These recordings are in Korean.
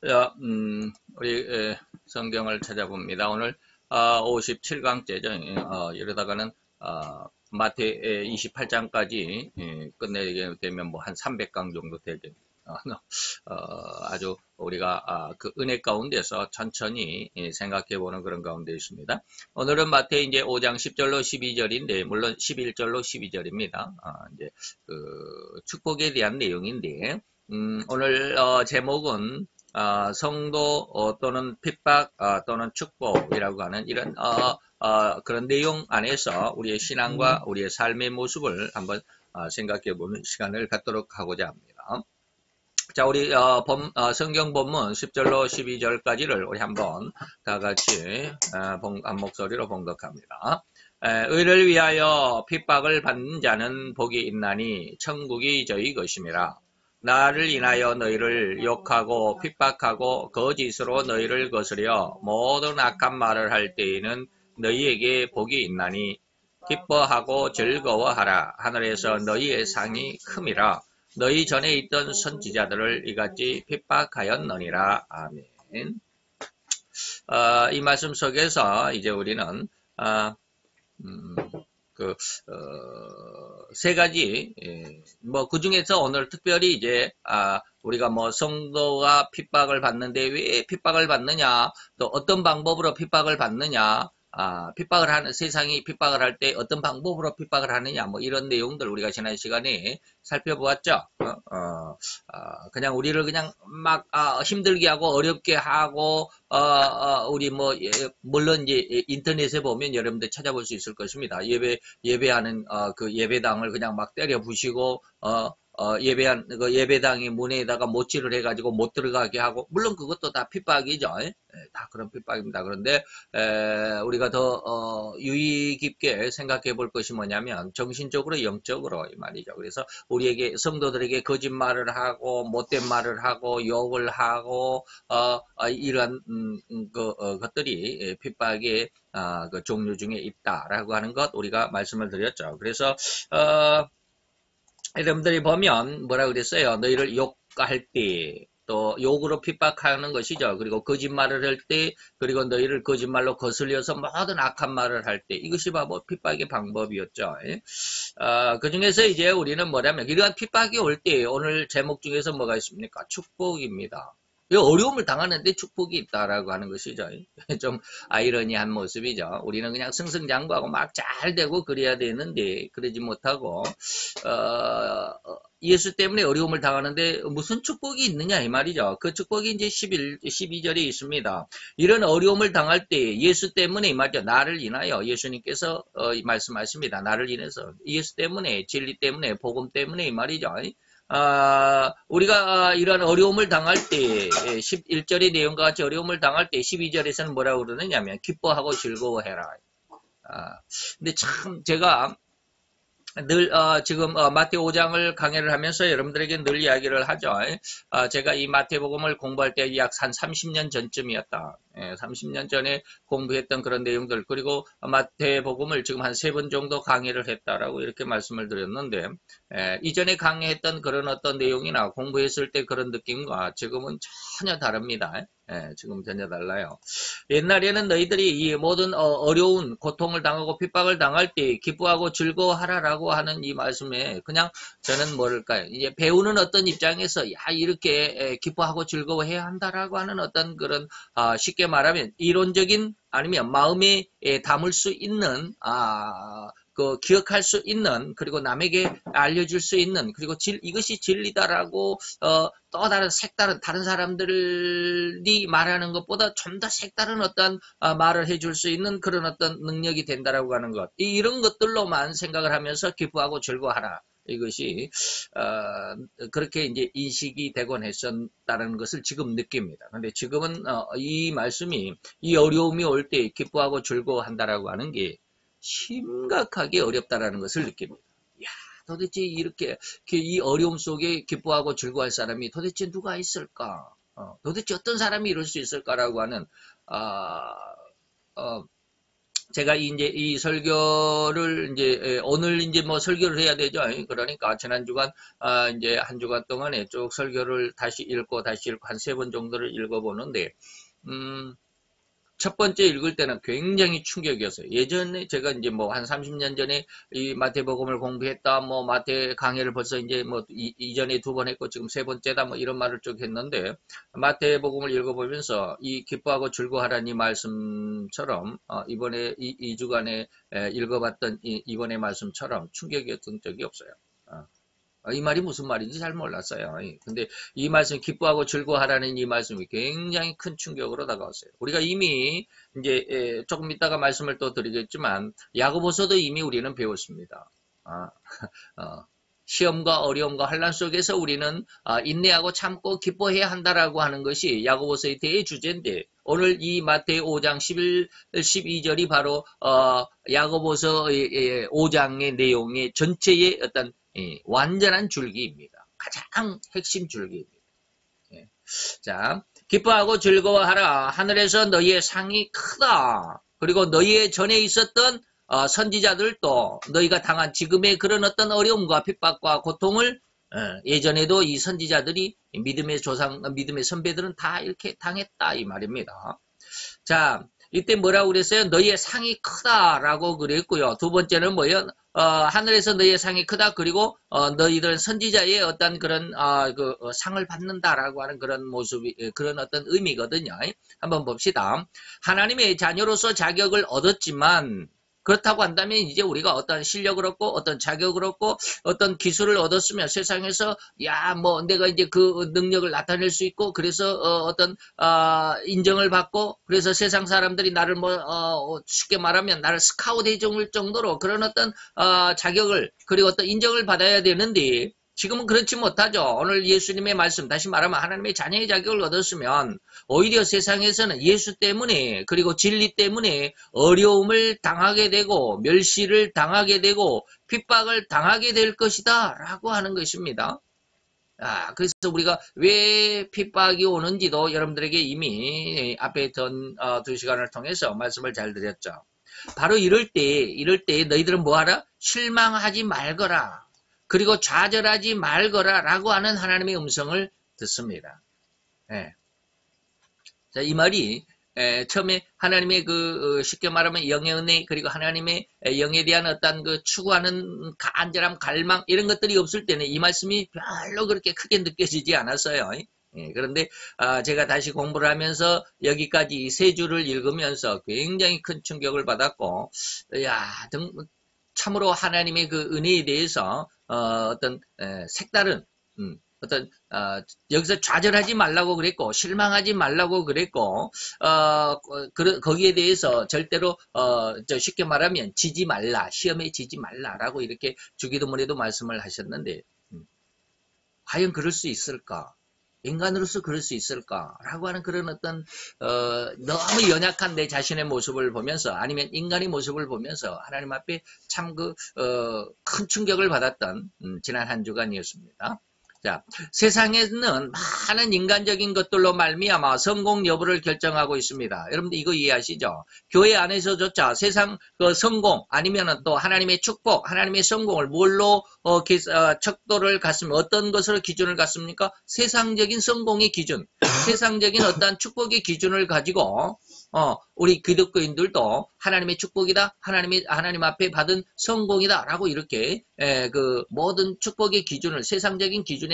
자, 우리 성경을 찾아봅니다. 오늘 57강째죠. 이러다가는 마태 28장까지 끝내게 되면 뭐 한 300강 정도 되겠. 아주 우리가 그 은혜 가운데서 천천히 생각해보는 그런 가운데 있습니다. 오늘은 마태 이제 5장 10절로 12절인데 물론 11절로 12절입니다. 이제 그 축복에 대한 내용인데 오늘 제목은 성도 또는 핍박 또는 축복이라고 하는 이런 그런 내용 안에서 우리의 신앙과 우리의 삶의 모습을 한번 생각해 보는 시간을 갖도록 하고자 합니다. 자, 우리 성경 본문 10절로 12절까지를 우리 한번 다 같이 한 목소리로 봉독합니다. 의를 위하여 핍박을 받는 자는 복이 있나니 천국이 저희 것임이라. 나를 인하여 너희를 욕하고 핍박하고 거짓으로 너희를 거스려 모든 악한 말을 할 때에는 너희에게 복이 있나니 기뻐하고 즐거워하라. 하늘에서 너희의 상이 큼이라. 너희 전에 있던 선지자들을 이같이 핍박하였느니라. 아멘. 이 말씀 속에서 이제 우리는 세 가지, 뭐, 그 중에서 오늘 특별히 이제, 우리가 뭐, 성도가 핍박을 받는데 왜 핍박을 받느냐, 또 어떤 방법으로 핍박을 받느냐, 세상이 핍박을 할 때 어떤 방법으로 핍박을 하느냐, 뭐, 이런 내용들 우리가 지난 시간에 살펴보았죠. 그냥 우리를 그냥 막, 힘들게 하고 어렵게 하고, 우리 뭐, 물론 이제 인터넷에 보면 여러분들 찾아볼 수 있을 것입니다. 예배하는, 그 예배당을 그냥 막 때려 부시고, 그 예배당의 문에다가 못질을 해가지고 못 들어가게 하고, 물론 그것도 다 핍박이죠. 다 그런 핍박입니다. 그런데, 우리가 더, 유의 깊게 생각해 볼 것이 뭐냐면, 정신적으로, 영적으로, 이 말이죠. 그래서 우리에게, 성도들에게 거짓말을 하고, 못된 말을 하고, 욕을 하고, 이러한, 것들이 핍박의, 그 종류 중에 있다라고 하는 것, 우리가 말씀을 드렸죠. 그래서, 여러분들이 보면 뭐라 그랬어요? 너희를 욕할 때, 또 욕으로 핍박하는 것이죠. 그리고 거짓말을 할 때, 그리고 너희를 거짓말로 거슬려서 모든 악한 말을 할 때, 이것이 바로 핍박의 방법이었죠. 그 중에서 이제 우리는 뭐냐면 이러한 핍박이 올 때 오늘 제목 중에서 뭐가 있습니까? 축복입니다. 어려움을 당하는데 축복이 있다라고 하는 것이죠. 좀 아이러니한 모습이죠. 우리는 그냥 승승장구하고 막 잘 되고 그래야 되는데 그러지 못하고 예수 때문에 어려움을 당하는데 무슨 축복이 있느냐 이 말이죠. 그 축복이 이제 12절에 있습니다. 이런 어려움을 당할 때 예수 때문에 이 말이죠. 나를 인하여 예수님께서 말씀하십니다. 나를 인해서 예수 때문에 진리 때문에 복음 때문에 이 말이죠. 우리가 이런 어려움을 당할 때 11절의 내용과 같이 어려움을 당할 때 12절에서는 뭐라고 그러느냐면 기뻐하고 즐거워해라. 근데 참 제가 늘 지금 마태 5장을 강의를 하면서 여러분들에게 늘 이야기를 하죠. 제가 이 마태복음을 공부할 때 약 한 30년 전쯤이었다. 30년 전에 공부했던 그런 내용들, 그리고 마태복음을 지금 한 3번 정도 강의를 했다라고 이렇게 말씀을 드렸는데 이전에 강의했던 그런 어떤 내용이나 공부했을 때 그런 느낌과 지금은 전혀 다릅니다. 지금 전혀 달라요. 옛날에는 너희들이 이 모든 어려운 고통을 당하고 핍박을 당할 때 기뻐하고 즐거워하라라고 하는 이 말씀에 그냥 저는 뭐랄까요? 이제 배우는 어떤 입장에서 이렇게 기뻐하고 즐거워해야 한다라고 하는 어떤 그런 쉽게 말하면 이론적인 아니면 마음에 담을 수 있는 기억할 수 있는, 그리고 남에게 알려줄 수 있는, 그리고 이것이 진리다라고 또 다른 사람들이 말하는 것보다 좀 더 색다른 어떤 말을 해줄 수 있는 그런 어떤 능력이 된다라고 하는 것, 이런 것들로만 생각을 하면서 기뻐하고 즐거워하라. 이것이 그렇게 이제 인식이 되곤 했었다는 것을 지금 느낍니다. 근데 지금은 이 말씀이 이 어려움이 올 때 기뻐하고 즐거워한다라고 하는 게 심각하게 어렵다라는 것을 느낍니다. 야, 도대체 이렇게 이 어려움 속에 기뻐하고 즐거워할 사람이 도대체 누가 있을까? 도대체 어떤 사람이 이럴 수 있을까라고 하는 제가 이제 이 설교를 이제 오늘 이제 뭐 설교를 해야 되죠. 그러니까 지난 주간 이제 한 주간 동안에 쭉 설교를 다시 읽고 한 3번 정도를 읽어보는데 첫 번째 읽을 때는 굉장히 충격이었어요. 예전에 제가 이제 뭐 한 30년 전에 이 마태복음을 공부했다, 뭐 마태 강해를 벌써 이제 뭐 이전에 2번 했고 지금 3번째다 뭐 이런 말을 쭉 했는데 마태복음을 읽어보면서 이 기뻐하고 즐거워하라는 이 말씀처럼 이번에 이 주간에 읽어봤던 이번의 말씀처럼 충격이었던 적이 없어요. 이 말이 무슨 말인지 잘 몰랐어요. 근데 이 말씀 기뻐하고 즐거워하라는 이 말씀이 굉장히 큰 충격으로 다가왔어요. 우리가 이미 이제 조금 이따가 말씀을 또 드리겠지만 야고보서도 이미 우리는 배웠습니다. 시험과 어려움과 환난 속에서 우리는 인내하고 참고 기뻐해야 한다라고 하는 것이 야고보서의 대주제인데 오늘 이 마태 5장 11, 12절이 바로 야고보서 5장의 내용의 전체의 어떤 완전한 줄기입니다. 가장 핵심 줄기입니다. 자, 기뻐하고 즐거워하라. 하늘에서 너희의 상이 크다. 그리고 너희의 전에 있었던 선지자들도 너희가 당한 지금의 그런 어떤 어려움과 핍박과 고통을 예전에도 이 선지자들이 믿음의 선배들은 다 이렇게 당했다 이 말입니다. 자, 이때 뭐라고 그랬어요? 너희의 상이 크다라고 그랬고요. 두 번째는 뭐예요? 하늘에서 너희의 상이 크다. 그리고 너희들은 선지자의 어떤 그런 상을 받는다라고 하는 그런 모습이 그런 어떤 의미거든요. 한번 봅시다. 하나님의 자녀로서 자격을 얻었지만 그렇다고 한다면 이제 우리가 어떤 실력을 얻고 어떤 자격을 얻고 어떤 기술을 얻었으면 세상에서 야 뭐 내가 이제 그 능력을 나타낼 수 있고 그래서 어떤 인정을 받고 그래서 세상 사람들이 나를 뭐 쉽게 말하면 나를 스카우트 해줄 정도로 그런 어떤 자격을 그리고 어떤 인정을 받아야 되는데 지금은 그렇지 못하죠. 오늘 예수님의 말씀 다시 말하면 하나님의 자녀의 자격을 얻었으면 오히려 세상에서는 예수 때문에 그리고 진리 때문에 어려움을 당하게 되고 멸시를 당하게 되고 핍박을 당하게 될 것이다 라고 하는 것입니다. 그래서 우리가 왜 핍박이 오는지도 여러분들에게 이미 앞에 전 2시간을 통해서 말씀을 잘 드렸죠. 바로 이럴 때 너희들은 뭐하라? 실망하지 말거라. 그리고 좌절하지 말거라 라고 하는 하나님의 음성을 듣습니다. 자, 이 말이 처음에 하나님의 쉽게 말하면 영의 은혜 그리고 하나님의 영에 대한 어떤 추구하는 간절함 갈망 이런 것들이 없을 때는 이 말씀이 별로 그렇게 크게 느껴지지 않았어요. 그런데 제가 다시 공부를 하면서 여기까지 이 세 줄을 읽으면서 굉장히 큰 충격을 받았고 참으로 하나님의 그 은혜에 대해서 어떤 색다른 여기서 좌절하지 말라고 그랬고 실망하지 말라고 그랬고 거기에 대해서 절대로 쉽게 말하면 지지 말라 시험에 지지 말라라고 이렇게 주기도문에도 말씀을 하셨는데 과연 그럴 수 있을까? 인간으로서 그럴 수 있을까라고 하는 그런 어떤 너무 연약한 내 자신의 모습을 보면서 아니면 인간의 모습을 보면서 하나님 앞에 참 큰 충격을 받았던 지난 한 주간이었습니다. 자, 세상에는 많은 인간적인 것들로 말미암아 성공 여부를 결정하고 있습니다. 여러분들 이거 이해하시죠? 교회 안에서조차 세상 성공 아니면은 또 하나님의 축복, 하나님의 성공을 뭘로 척도를 갖습니까? 어떤 것으로 기준을 갖습니까? 세상적인 성공의 기준, 세상적인 어떤 축복의 기준을 가지고 우리 기독교인들도 하나님의 축복이다, 하나님 앞에 받은 성공이다라고 이렇게 모든 축복의 기준을 세상적인 기준에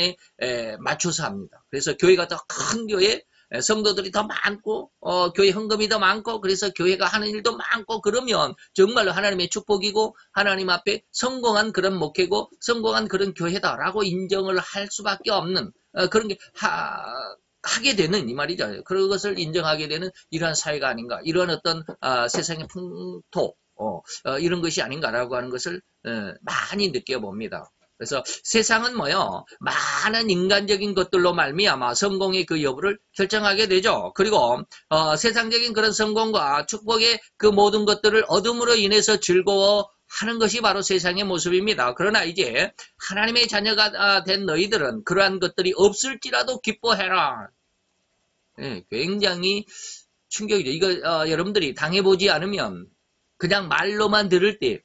맞춰서 합니다. 그래서 교회가 더 큰 교회, 성도들이 더 많고 교회 헌금이 더 많고 그래서 교회가 하는 일도 많고 그러면 정말로 하나님의 축복이고 하나님 앞에 성공한 그런 목회고 성공한 그런 교회다라고 인정을 할 수밖에 없는 그런 게 하게 되는 이 말이죠. 그것을 인정하게 되는 이러한 사회가 아닌가. 이러한 어떤 세상의 풍토 이런 것이 아닌가라고 하는 것을 많이 느껴봅니다. 그래서 세상은 뭐요? 많은 인간적인 것들로 말미암아 성공의 그 여부를 결정하게 되죠. 그리고 세상적인 그런 성공과 축복의 그 모든 것들을 얻음으로 인해서 즐거워하는 것이 바로 세상의 모습입니다. 그러나 이제 하나님의 자녀가 된 너희들은 그러한 것들이 없을지라도 기뻐해라. 굉장히 충격이죠. 이거 여러분들이 당해보지 않으면 그냥 말로만 들을 때,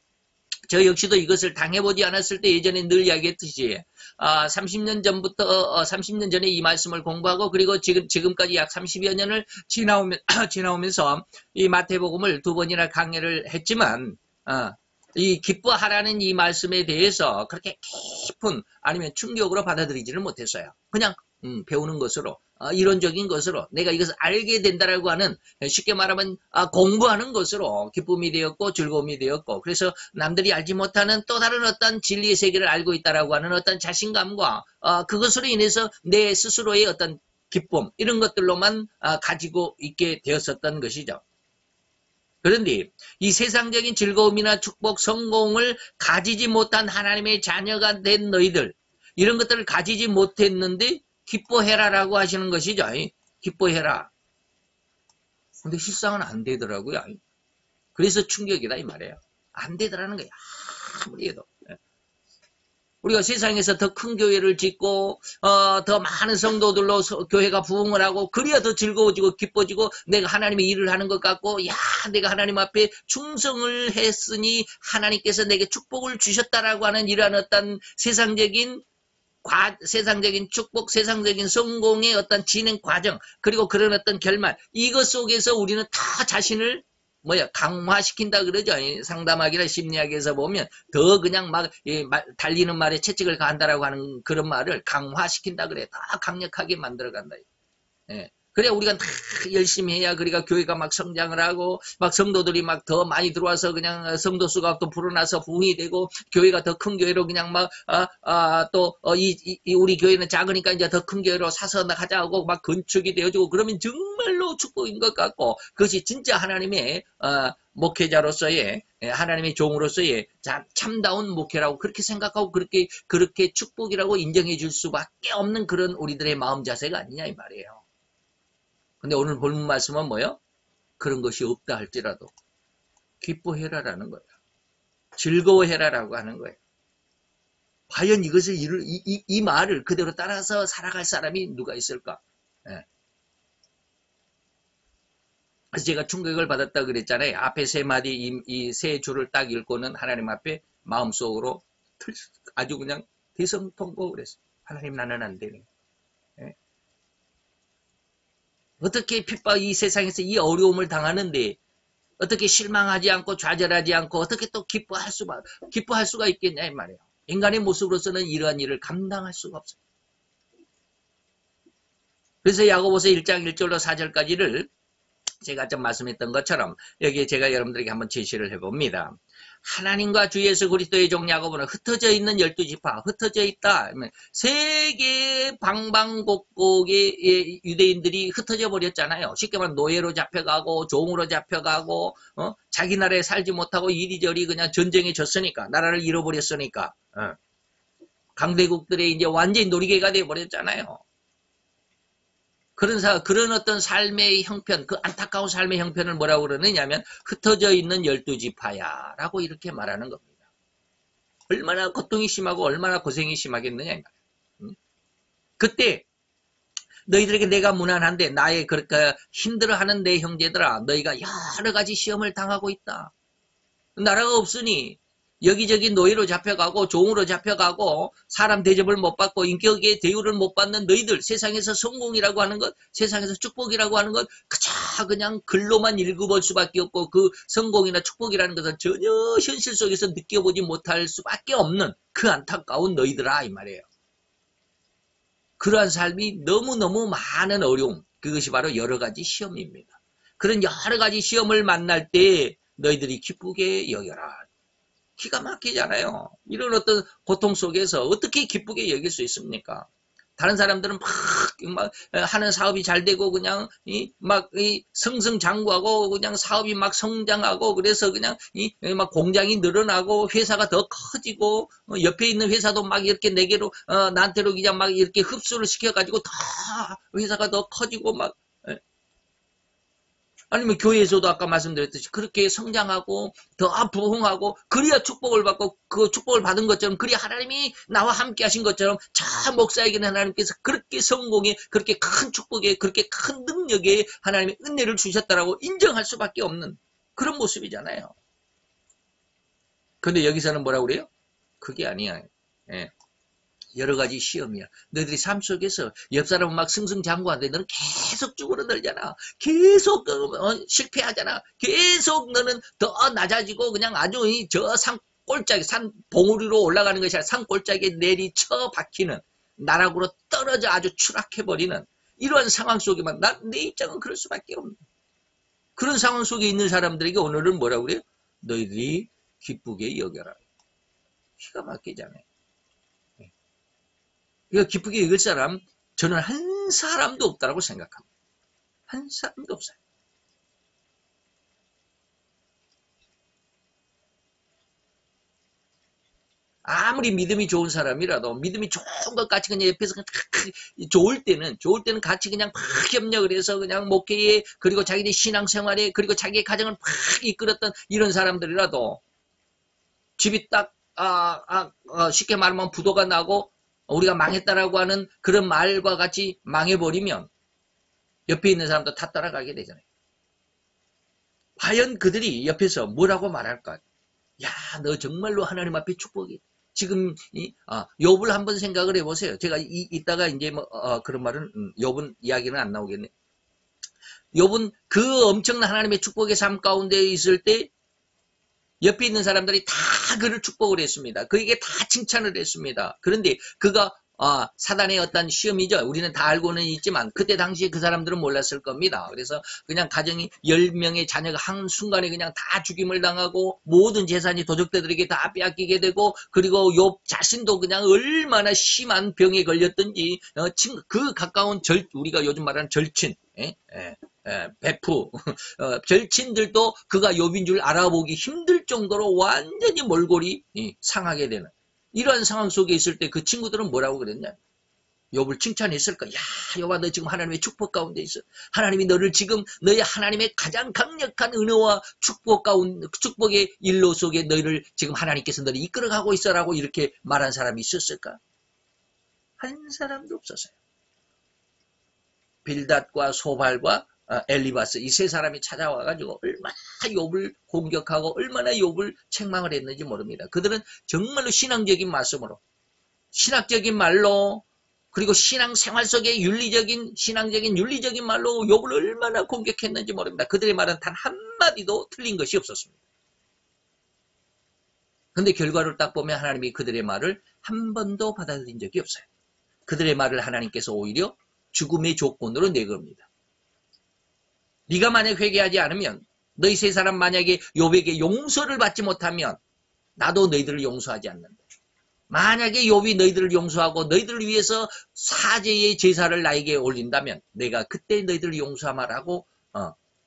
저 역시도 이것을 당해보지 않았을 때 예전에 늘 이야기했듯이 30년 전부터 30년 전에 이 말씀을 공부하고 그리고 지금까지 약 30여 년을 지나오면서 이 마태복음을 2번이나 강의를 했지만 이 기뻐하라는 이 말씀에 대해서 그렇게 깊은 아니면 충격으로 받아들이지를 못했어요. 그냥 배우는 것으로 이론적인 것으로 내가 이것을 알게 된다라고 하는 쉽게 말하면 공부하는 것으로 기쁨이 되었고 즐거움이 되었고 그래서 남들이 알지 못하는 또 다른 어떤 진리의 세계를 알고 있다라고 하는 어떤 자신감과 그것으로 인해서 내 스스로의 어떤 기쁨 이런 것들로만 가지고 있게 되었었던 것이죠. 그런데 이 세상적인 즐거움이나 축복, 성공을 가지지 못한 하나님의 자녀가 된 너희들 이런 것들을 가지지 못했는데 기뻐해라라고 하시는 것이죠. 기뻐해라. 근데 실상은 안 되더라고요. 그래서 충격이다 이 말이에요. 안 되더라는 거예요. 아무리 해도. 우리가 세상에서 더 큰 교회를 짓고 더 많은 성도들로 교회가 부흥을 하고 그래야 더 즐거워지고 기뻐지고 내가 하나님의 일을 하는 것 같고 야 내가 하나님 앞에 충성을 했으니 하나님께서 내게 축복을 주셨다라고 하는 이러한 어떤 세상적인 축복, 세상적인 성공의 어떤 진행 과정, 그리고 그런 어떤 결말, 이것 속에서 우리는 다 자신을 강화시킨다 그러죠. 상담학이나 심리학에서 보면 더 그냥 달리는 말에 채찍을 가한다라고 하는 그런 말을 강화시킨다 그래. 다 강력하게 만들어 간다. 예. 그래 우리가 다 열심히 해야 그러니까 교회가 막 성장을 하고 막 성도들이 막 더 많이 들어와서 그냥 성도 수가 또 불어나서 부흥이 되고 교회가 더 큰 교회로 그냥 우리 교회는 작으니까 이제 더 큰 교회로 사서 가자고 막 건축이 되어지고 그러면 정말로 축복인 것 같고 그것이 진짜 하나님의 목회자로서의 하나님의 종으로서의 참다운 목회라고 그렇게 생각하고 그렇게 축복이라고 인정해 줄 수밖에 없는 그런 우리들의 마음 자세가 아니냐 이 말이에요. 근데 오늘 본문 말씀은 뭐예요? 그런 것이 없다 할지라도 기뻐해라라는 거예요. 즐거워해라라고 하는 거예요. 과연 이것을 이 말을 그대로 따라서 살아갈 사람이 누가 있을까? 예. 그래서 제가 충격을 받았다 그랬잖아요. 앞에 세 마디 이 세 줄을 딱 읽고는 하나님 앞에 마음속으로 아주 그냥 대성통곡을 했어요. 하나님 나는 안 되네. 예. 어떻게 이 세상에서 이 어려움을 당하는데 어떻게 실망하지 않고 좌절하지 않고 어떻게 또 기뻐할 수가 있겠냐 이 말이에요. 인간의 모습으로서는 이러한 일을 감당할 수가 없어요. 그래서 야고보서 1장 1절로 4절까지를 제가 좀 말씀했던 것처럼 여기에 제가 여러분들에게 한번 제시를 해봅니다. 하나님과 주 예수 그리스도의 종 야고보는 흩어져 있는 12지파, 흩어져 있다. 세계 방방곡곡의 유대인들이 흩어져 버렸잖아요. 쉽게 말하면 노예로 잡혀가고 종으로 잡혀가고 자기 나라에 살지 못하고 이리저리 그냥 전쟁에 졌으니까 나라를 잃어버렸으니까 강대국들의 이제 완전히 놀이개가 되어버렸잖아요. 그런 어떤 삶의 형편, 그 안타까운 삶의 형편을 뭐라고 그러느냐면 흩어져 있는 12지파야 라고 이렇게 말하는 겁니다. 얼마나 고통이 심하고 얼마나 고생이 심하겠느냐 이 말이야. 그때 너희들에게 내가 무난한데 나의 그렇게 힘들어하는 내 형제들아 너희가 여러 가지 시험을 당하고 있다. 나라가 없으니 여기저기 노예로 잡혀가고 종으로 잡혀가고 사람 대접을 못 받고 인격의 대우를 못 받는 너희들 세상에서 성공이라고 하는 것 세상에서 축복이라고 하는 것 그냥 글로만 읽어볼 수밖에 없고 그 성공이나 축복이라는 것은 전혀 현실 속에서 느껴보지 못할 수밖에 없는 그 안타까운 너희들아 이 말이에요. 그러한 삶이 너무너무 많은 어려움 그것이 바로 여러 가지 시험입니다. 그런 여러 가지 시험을 만날 때 너희들이 기쁘게 여겨라. 기가 막히잖아요. 이런 어떤 고통 속에서 어떻게 기쁘게 여길 수 있습니까? 다른 사람들은 막 하는 사업이 잘 되고 그냥 막 승승장구하고 그냥 사업이 막 성장하고 그래서 그냥 막 공장이 늘어나고 회사가 더 커지고 옆에 있는 회사도 막 이렇게 내게로 나한테로 그냥 막 이렇게 흡수를 시켜가지고 다 회사가 더 커지고 막 아니면 교회에서도 아까 말씀드렸듯이 그렇게 성장하고 더 부흥하고 그래야 축복을 받고 그 축복을 받은 것처럼 그래야 하나님이 나와 함께 하신 것처럼 자 목사에게는 하나님께서 그렇게 성공에 그렇게 큰 축복에 그렇게 큰 능력에 하나님의 은혜를 주셨다라고 인정할 수밖에 없는 그런 모습이잖아요. 근데 여기서는 뭐라고 그래요? 그게 아니야. 예. 여러 가지 시험이야. 너희들이 삶 속에서 옆 사람은 막 승승장구하는데 너는 계속 쭈그러들잖아. 계속 실패하잖아. 계속 너는 더 낮아지고 그냥 아주 저 산 꼴짝이 산 봉우리로 올라가는 것이 아니라 산 꼴짝에 내리쳐 박히는 나락으로 떨어져 아주 추락해버리는 이러한 상황 속에만 내 입장은 그럴 수밖에 없는 그런 상황 속에 있는 사람들에게 오늘은 뭐라고 그래요? 너희들이 기쁘게 여겨라. 기가 막히잖아요. 이거 기쁘게 여길 사람 저는 한 사람도 없다고 생각합니다. 한 사람도 없어요. 아무리 믿음이 좋은 사람이라도 믿음이 좋은 것 같이 그냥 옆에서 좋을 때는 같이 그냥 막 협력을 해서 그냥 목회에 그리고 자기들 신앙생활에 그리고 자기의 가정을 막 이끌었던 이런 사람들이라도 집이 딱 쉽게 말하면 부도가 나고 우리가 망했다라고 하는 그런 말과 같이 망해버리면 옆에 있는 사람도 다 따라가게 되잖아요. 과연 그들이 옆에서 뭐라고 말할까? 야, 너 정말로 하나님 앞에 축복이. 지금 욥을 한번 생각을 해보세요. 제가 이따가 이제 그런 말은 욥은 이야기는 안 나오겠네. 욥은 그 엄청난 하나님의 축복의 삶 가운데 있을 때 옆에 있는 사람들이 다 그를 축복을 했습니다. 그에게 다 칭찬을 했습니다. 그런데 그가 사단의 어떤 시험이죠. 우리는 다 알고는 있지만 그때 당시에 그 사람들은 몰랐을 겁니다. 그래서 그냥 가정이 10명의 자녀가 한순간에 그냥 다 죽임을 당하고 모든 재산이 도적들에게 다 빼앗기게 되고 그리고 욥 자신도 그냥 얼마나 심한 병에 걸렸든지 그 가까운 우리가 요즘 말하는 절친 베프 절친들도 그가 욥인 줄 알아보기 힘들 정도로 완전히 몰골이 상하게 되는 이런 상황 속에 있을 때 그 친구들은 뭐라고 그랬냐? 욥을 칭찬했을까? 야, 욥아 너 지금 하나님의 축복 가운데 있어. 하나님이 너를 지금 너의 하나님의 가장 강력한 은혜와 축복의 일로 속에 너희를 지금 하나님께서 너를 이끌어가고 있어라고 이렇게 말한 사람이 있었을까? 한 사람도 없었어요. 빌닷과 소발과 엘리바스 이 세 사람이 찾아와가지고 얼마나 욥을 공격하고 얼마나 욥을 책망을 했는지 모릅니다. 그들은 정말로 신앙적인 말씀으로 신학적인 말로 그리고 신앙생활 속에 신앙적인 윤리적인 말로 욥을 얼마나 공격했는지 모릅니다. 그들의 말은 단 한마디도 틀린 것이 없었습니다. 그런데 결과를 딱 보면 하나님이 그들의 말을 한 번도 받아들인 적이 없어요. 그들의 말을 하나님께서 오히려 죽음의 조건으로 내겁니다. 네가 만약 회개하지 않으면 너희 세 사람 만약에 욥에게 용서를 받지 못하면 나도 너희들을 용서하지 않는다. 만약에 욥이 너희들을 용서하고 너희들을 위해서 사죄의 제사를 나에게 올린다면 내가 그때 너희들을 용서하마라고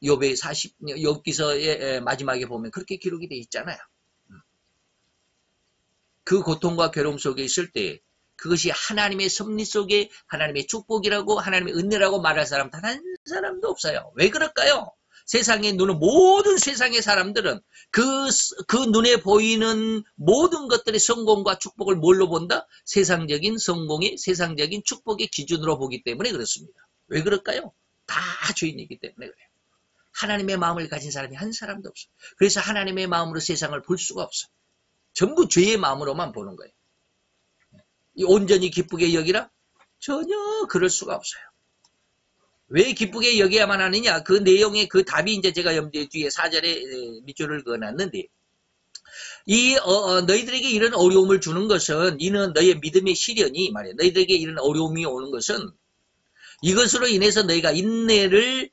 욥의 욥기서의 마지막에 보면 그렇게 기록이 되어 있잖아요. 그 고통과 괴로움 속에 있을 때 그것이 하나님의 섭리 속에 하나님의 축복이라고 하나님의 은혜라고 말할 사람 단 한 사람도 없어요. 왜 그럴까요? 세상에 누는 모든 세상의 사람들은 그 눈에 보이는 모든 것들의 성공과 축복을 뭘로 본다? 세상적인 성공의 세상적인 축복의 기준으로 보기 때문에 그렇습니다. 왜 그럴까요? 다 죄인이기 때문에 그래요. 하나님의 마음을 가진 사람이 한 사람도 없어요. 그래서 하나님의 마음으로 세상을 볼 수가 없어요. 전부 죄의 마음으로만 보는 거예요. 온전히 기쁘게 여기라? 전혀 그럴 수가 없어요. 왜 기쁘게 여겨야만 하느냐? 그 내용의 그 답이 이제 제가 뒤에 4절에 밑줄을 그어놨는데 너희들에게 이런 어려움을 주는 것은 이는 너희의 믿음의 시련이 말이야. 너희들에게 이런 어려움이 오는 것은 이것으로 인해서 너희가 인내를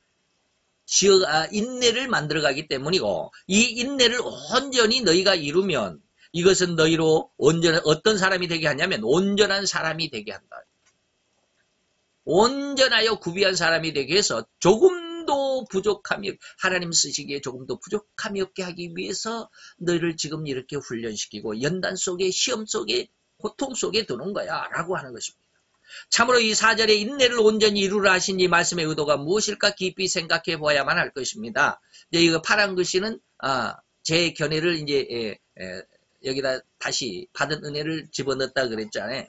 만들어가기 때문이고 이 인내를 온전히 너희가 이루면 이것은 너희로 어떤 사람이 되게 하냐면 온전한 사람이 되게 한다. 온전하여 구비한 사람이 되게 해서 조금도 부족함이 하나님 쓰시기에 조금도 부족함이 없게 하기 위해서 너희를 지금 이렇게 훈련시키고 연단 속에 시험 속에 고통 속에 두는 거야 라고 하는 것입니다. 참으로 이 4절에 인내를 온전히 이루라 하신 이 말씀의 의도가 무엇일까 깊이 생각해 보아야만 할 것입니다. 이거 파란 글씨는 제 견해를 이제 여기다 다시 받은 은혜를 집어넣었다 그랬잖아요.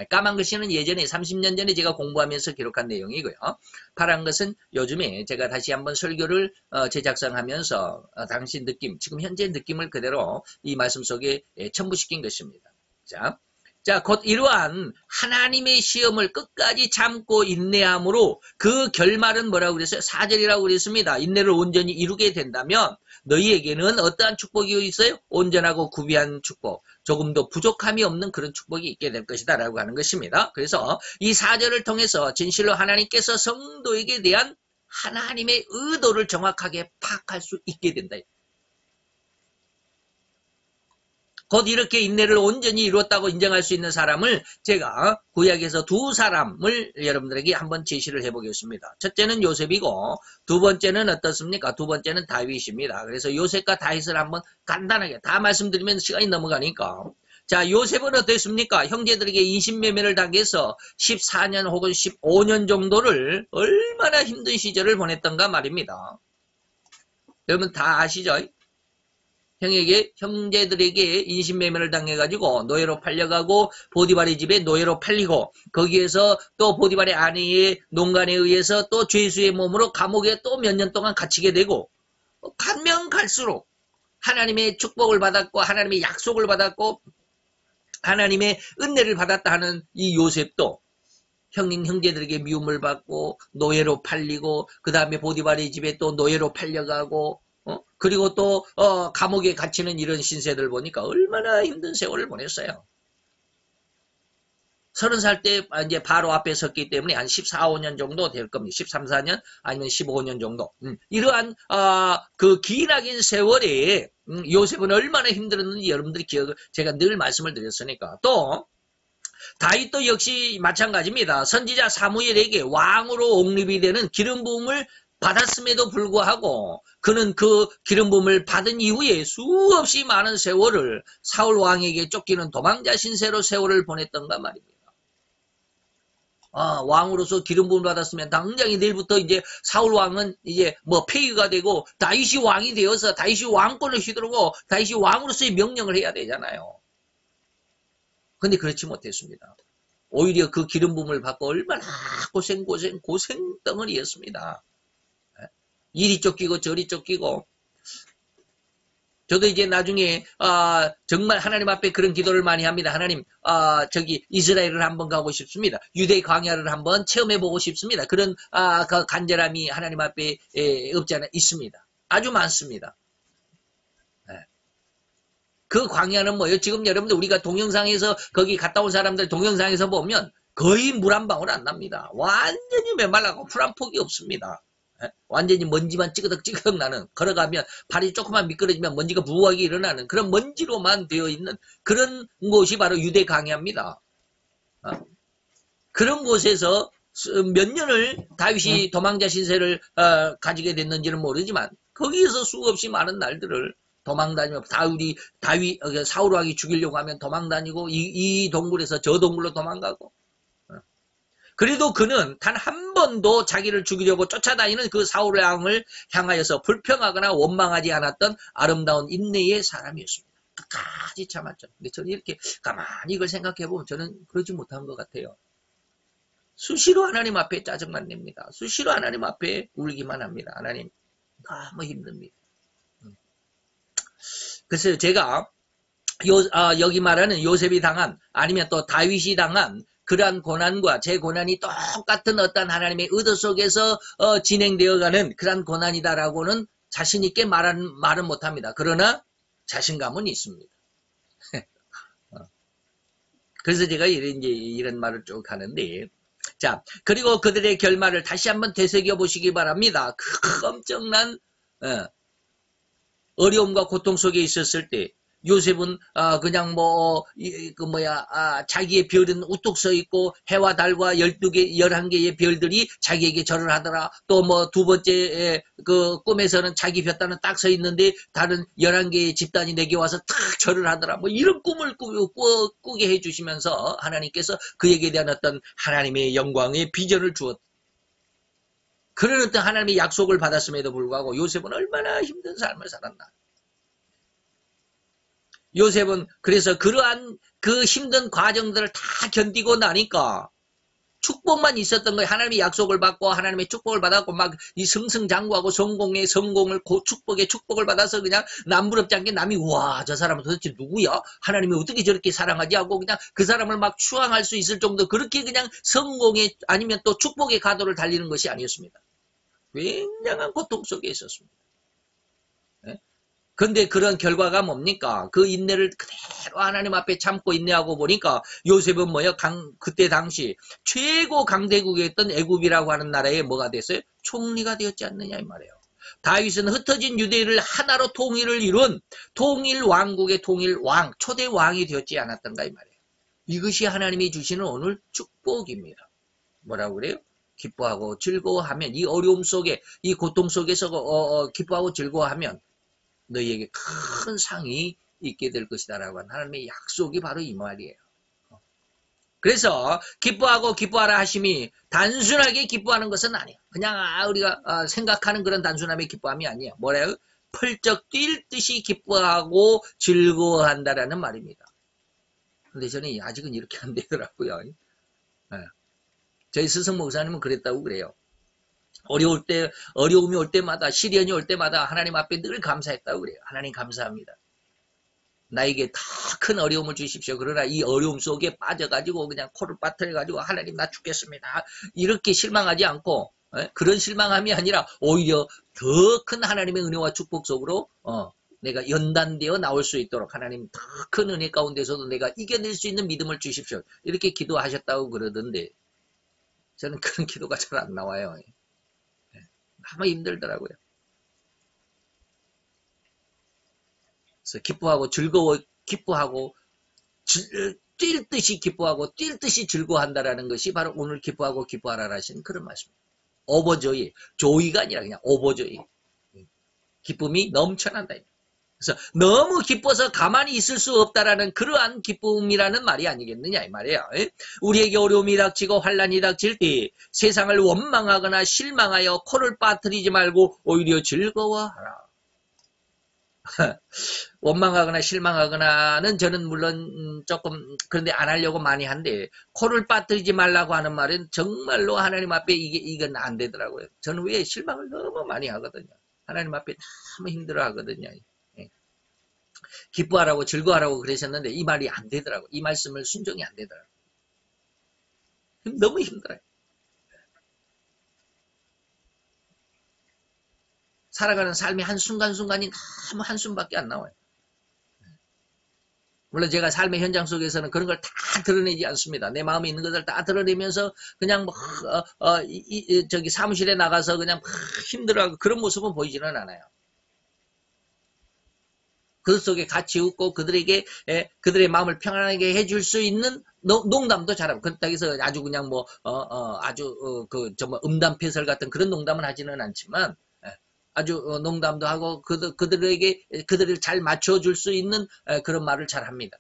까만 글씨는 예전에 30년 전에 제가 공부하면서 기록한 내용이고요. 파란 것은 요즘에 제가 다시 한번 설교를 재작성하면서 당시 느낌, 지금 현재 느낌을 그대로 이 말씀 속에 첨부시킨 것입니다. 자, 곧 이러한 하나님의 시험을 끝까지 참고 인내함으로 그 결말은 뭐라고 그랬어요? 4절이라고 그랬습니다. 인내를 온전히 이루게 된다면 너희에게는 어떠한 축복이 있어요? 온전하고 구비한 축복. 조금도 부족함이 없는 그런 축복이 있게 될 것이다 라고 하는 것입니다. 그래서 이 4절을 통해서 진실로 하나님께서 성도에게 대한 하나님의 의도를 정확하게 파악할 수 있게 된다. 곧 이렇게 인내를 온전히 이루었다고 인정할 수 있는 사람을 제가 구약에서 두 사람을 여러분들에게 한번 제시를 해보겠습니다. 첫째는 요셉이고 두 번째는 어떻습니까? 두 번째는 다윗입니다. 그래서 요셉과 다윗을 한번 간단하게 다 말씀드리면 시간이 넘어가니까. 자, 요셉은 어땠습니까? 형제들에게 인신매매를 당해서 14년 혹은 15년 정도를 얼마나 힘든 시절을 보냈던가 말입니다. 여러분 다 아시죠? 형제들에게 인신매매를 당해가지고 노예로 팔려가고 보디발의 집에 노예로 팔리고 거기에서 또 보디발의 아내의 농간에 의해서 또 죄수의 몸으로 감옥에 또 몇 년 동안 갇히게 되고 가면 갈수록 하나님의 축복을 받았고 하나님의 약속을 받았고 하나님의 은혜를 받았다 하는 이 요셉도 형제들에게 미움을 받고 노예로 팔리고 그 다음에 보디발의 집에 또 노예로 팔려가고 그리고 또 감옥에 갇히는 이런 신세들 보니까 얼마나 힘든 세월을 보냈어요. 30살 때 이제 바로 앞에 섰기 때문에 한 14, 15년 정도 될 겁니다. 13, 14년 아니면 15년 정도. 이러한 그 기나긴 세월에 요셉은 얼마나 힘들었는지 여러분들이 기억을 제가 늘 말씀을 드렸으니까. 또 다윗도 역시 마찬가지입니다. 선지자 사무엘에게 왕으로 옹립이 되는 기름 부음을 받았음에도 불구하고 그는 그 기름 부음을 받은 이후에 수없이 많은 세월을 사울 왕에게 쫓기는 도망자 신세로 세월을 보냈던가 말입니다. 왕으로서 기름 부음을 받았으면 당장에 내일부터 이제 사울 왕은 이제 뭐 폐위가 되고 다윗이 왕이 되어서 다윗이 왕권을 휘두르고 다윗이 왕으로서의 명령을 해야 되잖아요. 근데 그렇지 못했습니다. 오히려 그 기름 부음을 받고 얼마나 고생 덩어리였습니다. 이리 쫓기고 저리 쫓기고. 저도 이제 나중에 정말 하나님 앞에 그런 기도를 많이 합니다. 하나님 저기 이스라엘을 한번 가고 싶습니다. 유대 광야를 한번 체험해보고 싶습니다. 그런 그 간절함이 하나님 앞에 없지 않아 있습니다. 아주 많습니다. 그 광야는 뭐예요? 지금 여러분들 우리가 동영상에서 거기 갔다 온 사람들 동영상에서 보면 거의 물 한 방울 안 납니다. 완전히 메말라고 풀 한 폭이 없습니다. 완전히 먼지만 찌그덕 나는, 걸어가면 발이 조금만 미끄러지면 먼지가 부하게 일어나는 그런 먼지로만 되어 있는 그런 곳이 바로 유대 광야입니다. 그런 곳에서 몇 년을 다윗이 도망자 신세를 가지게 됐는지는 모르지만 거기에서 수없이 많은 날들을 도망다니며 다윗 사울 왕이 죽이려고 하면 도망다니고 이 동굴에서 저 동굴로 도망가고. 그래도 그는 단 한 번도 자기를 죽이려고 쫓아다니는 그 사울 왕을 향하여서 불평하거나 원망하지 않았던 아름다운 인내의 사람이었습니다. 끝까지 참았죠. 근데 저는 이렇게 가만히 이걸 생각해보면 저는 그러지 못한 것 같아요. 수시로 하나님 앞에 짜증만 냅니다. 수시로 하나님 앞에 울기만 합니다. 하나님 너무 힘듭니다. 그래서 제가 여기 말하는 요셉이 당한 아니면 또 다윗이 당한 그러한 고난과 제 고난이 똑같은 어떤 하나님의 의도 속에서 진행되어가는 그러한 고난이다라고는 자신 있게 말은 못합니다. 그러나 자신감은 있습니다. 그래서 제가 이런 말을 쭉 하는데, 자, 그리고 그들의 결말을 다시 한번 되새겨 보시기 바랍니다. 그 엄청난 어려움과 고통 속에 있었을 때 요셉은 그냥 자기의 별은 우뚝 서 있고 해와 달과 12개, 11개의 별들이 자기에게 절을 하더라. 또 두 번째 그 꿈에서는 자기 볕단은 딱 서 있는데 다른 11개의 집단이 내게 와서 탁 절을 하더라. 이런 꿈을 꾸게 해주시면서 하나님께서 그에게 대한 어떤 하나님의 영광의 비전을 주었다. 그런 어떤 하나님의 약속을 받았음에도 불구하고 요셉은 얼마나 힘든 삶을 살았나. 요셉은 그래서 그러한 그 힘든 과정들을 다 견디고 나니까 축복만 있었던 거예요. 하나님의 약속을 받고 하나님의 축복을 받았고 막 이 승승장구하고 성공을 축복의 축복을 받아서 그냥 남부럽지 않게 남이 와, 저 사람은 도대체 누구야? 하나님이 어떻게 저렇게 사랑하지? 하고 그냥 그 사람을 막 추앙할 수 있을 정도 그렇게 그냥 성공의 아니면 또 축복의 가도를 달리는 것이 아니었습니다. 굉장한 고통 속에 있었습니다. 근데 그런 결과가 뭡니까? 그 인내를 그대로 하나님 앞에 참고 인내하고 보니까 요셉은 뭐요? 그때 당시 최고 강대국이었던 애굽이라고 하는 나라에 뭐가 됐어요? 총리가 되었지 않느냐 이 말이에요. 다윗은 흩어진 유대를 하나로 통일을 이룬 통일 왕국의 통일 왕, 초대 왕이 되었지 않았던가 이 말이에요. 이것이 하나님이 주시는 오늘 축복입니다. 뭐라고 그래요? 기뻐하고 즐거워하면 이 어려움 속에 이 고통 속에서 기뻐하고 즐거워하면 너희에게 큰 상이 있게 될 것이다라고 하는 하나님의 약속이 바로 이 말이에요. 그래서 기뻐하고 기뻐하라 하심이 단순하게 기뻐하는 것은 아니에요. 그냥 우리가 생각하는 그런 단순함의 기뻐함이 아니에요. 뭐래요? 펄쩍 뛸 듯이 기뻐하고 즐거워한다라는 말입니다. 근데 저는 아직은 이렇게 안 되더라고요. 저희 스승 목사님은 그랬다고 그래요. 어려움이 올 때마다, 시련이 올 때마다 하나님 앞에 늘 감사했다고 그래요. 하나님 감사합니다. 나에게 더 큰 어려움을 주십시오. 그러나 이 어려움 속에 빠져가지고 그냥 코를 빠뜨려가지고 하나님 나 죽겠습니다. 이렇게 실망하지 않고 그런 실망함이 아니라 오히려 더 큰 하나님의 은혜와 축복 속으로 내가 연단되어 나올 수 있도록 하나님 더 큰 은혜 가운데서도 내가 이겨낼 수 있는 믿음을 주십시오. 이렇게 기도하셨다고 그러던데 저는 그런 기도가 잘 안 나와요. 너무 힘들더라고요. 그래서 기뻐하고 뛸 듯이 기뻐하고 뛸 듯이 즐거워한다라는 것이 바로 오늘 기뻐하고 기뻐하라 하시는 그런 말씀입니다. 오버조이, 조이가 아니라 그냥 오버조이. 기쁨이 넘쳐난다. 그래서 너무 기뻐서 가만히 있을 수 없다라는 그러한 기쁨이라는 말이 아니겠느냐 이 말이에요. 우리에게 어려움이 닥치고 환난이 닥칠 때 세상을 원망하거나 실망하여 코를 빠뜨리지 말고 오히려 즐거워하라. 원망하거나 실망하거나는 저는 물론 조금 그런데 안 하려고 많이 한데 코를 빠뜨리지 말라고 하는 말은 정말로 하나님 앞에 이건 안 되더라고요. 저는 왜 실망을 너무 많이 하거든요. 하나님 앞에 너무 힘들어 하거든요. 기뻐하라고 즐거워하라고 그러셨는데 이 말이 안 되더라고. 이 말씀을 순종이 안 되더라고. 너무 힘들어요. 살아가는 삶의 한순간순간이 너무 한숨밖에 안 나와요. 물론 제가 삶의 현장 속에서는 그런 걸 다 드러내지 않습니다. 내 마음에 있는 것을 다 드러내면서 그냥 저기 사무실에 나가서 그냥 힘들어하고 그런 모습은 보이지는 않아요. 그 속에 같이 웃고 그들에게 그들의 마음을 평안하게 해줄 수 있는 농담도 잘하고 그렇다고 해서 아주 그냥 정말 음담패설 같은 그런 농담은 하지는 않지만 아주 농담도 하고 그들을 잘 맞춰줄 수 있는 그런 말을 잘 합니다.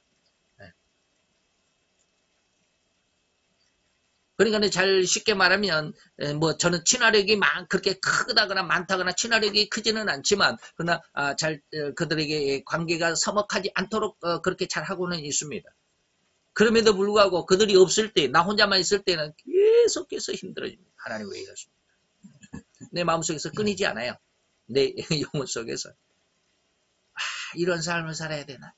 그러니까 잘 쉽게 말하면 저는 친화력이 그렇게 크다거나 많다거나 친화력이 크지는 않지만 그러나 그들에게 관계가 서먹하지 않도록 그렇게 잘 하고는 있습니다. 그럼에도 불구하고 그들이 없을 때 나 혼자만 있을 때는 계속해서 힘들어집니다. 하나님 왜 이러십니까? 내 마음속에서 끊이지 않아요. 내 영혼 속에서 이런 삶을 살아야 되나?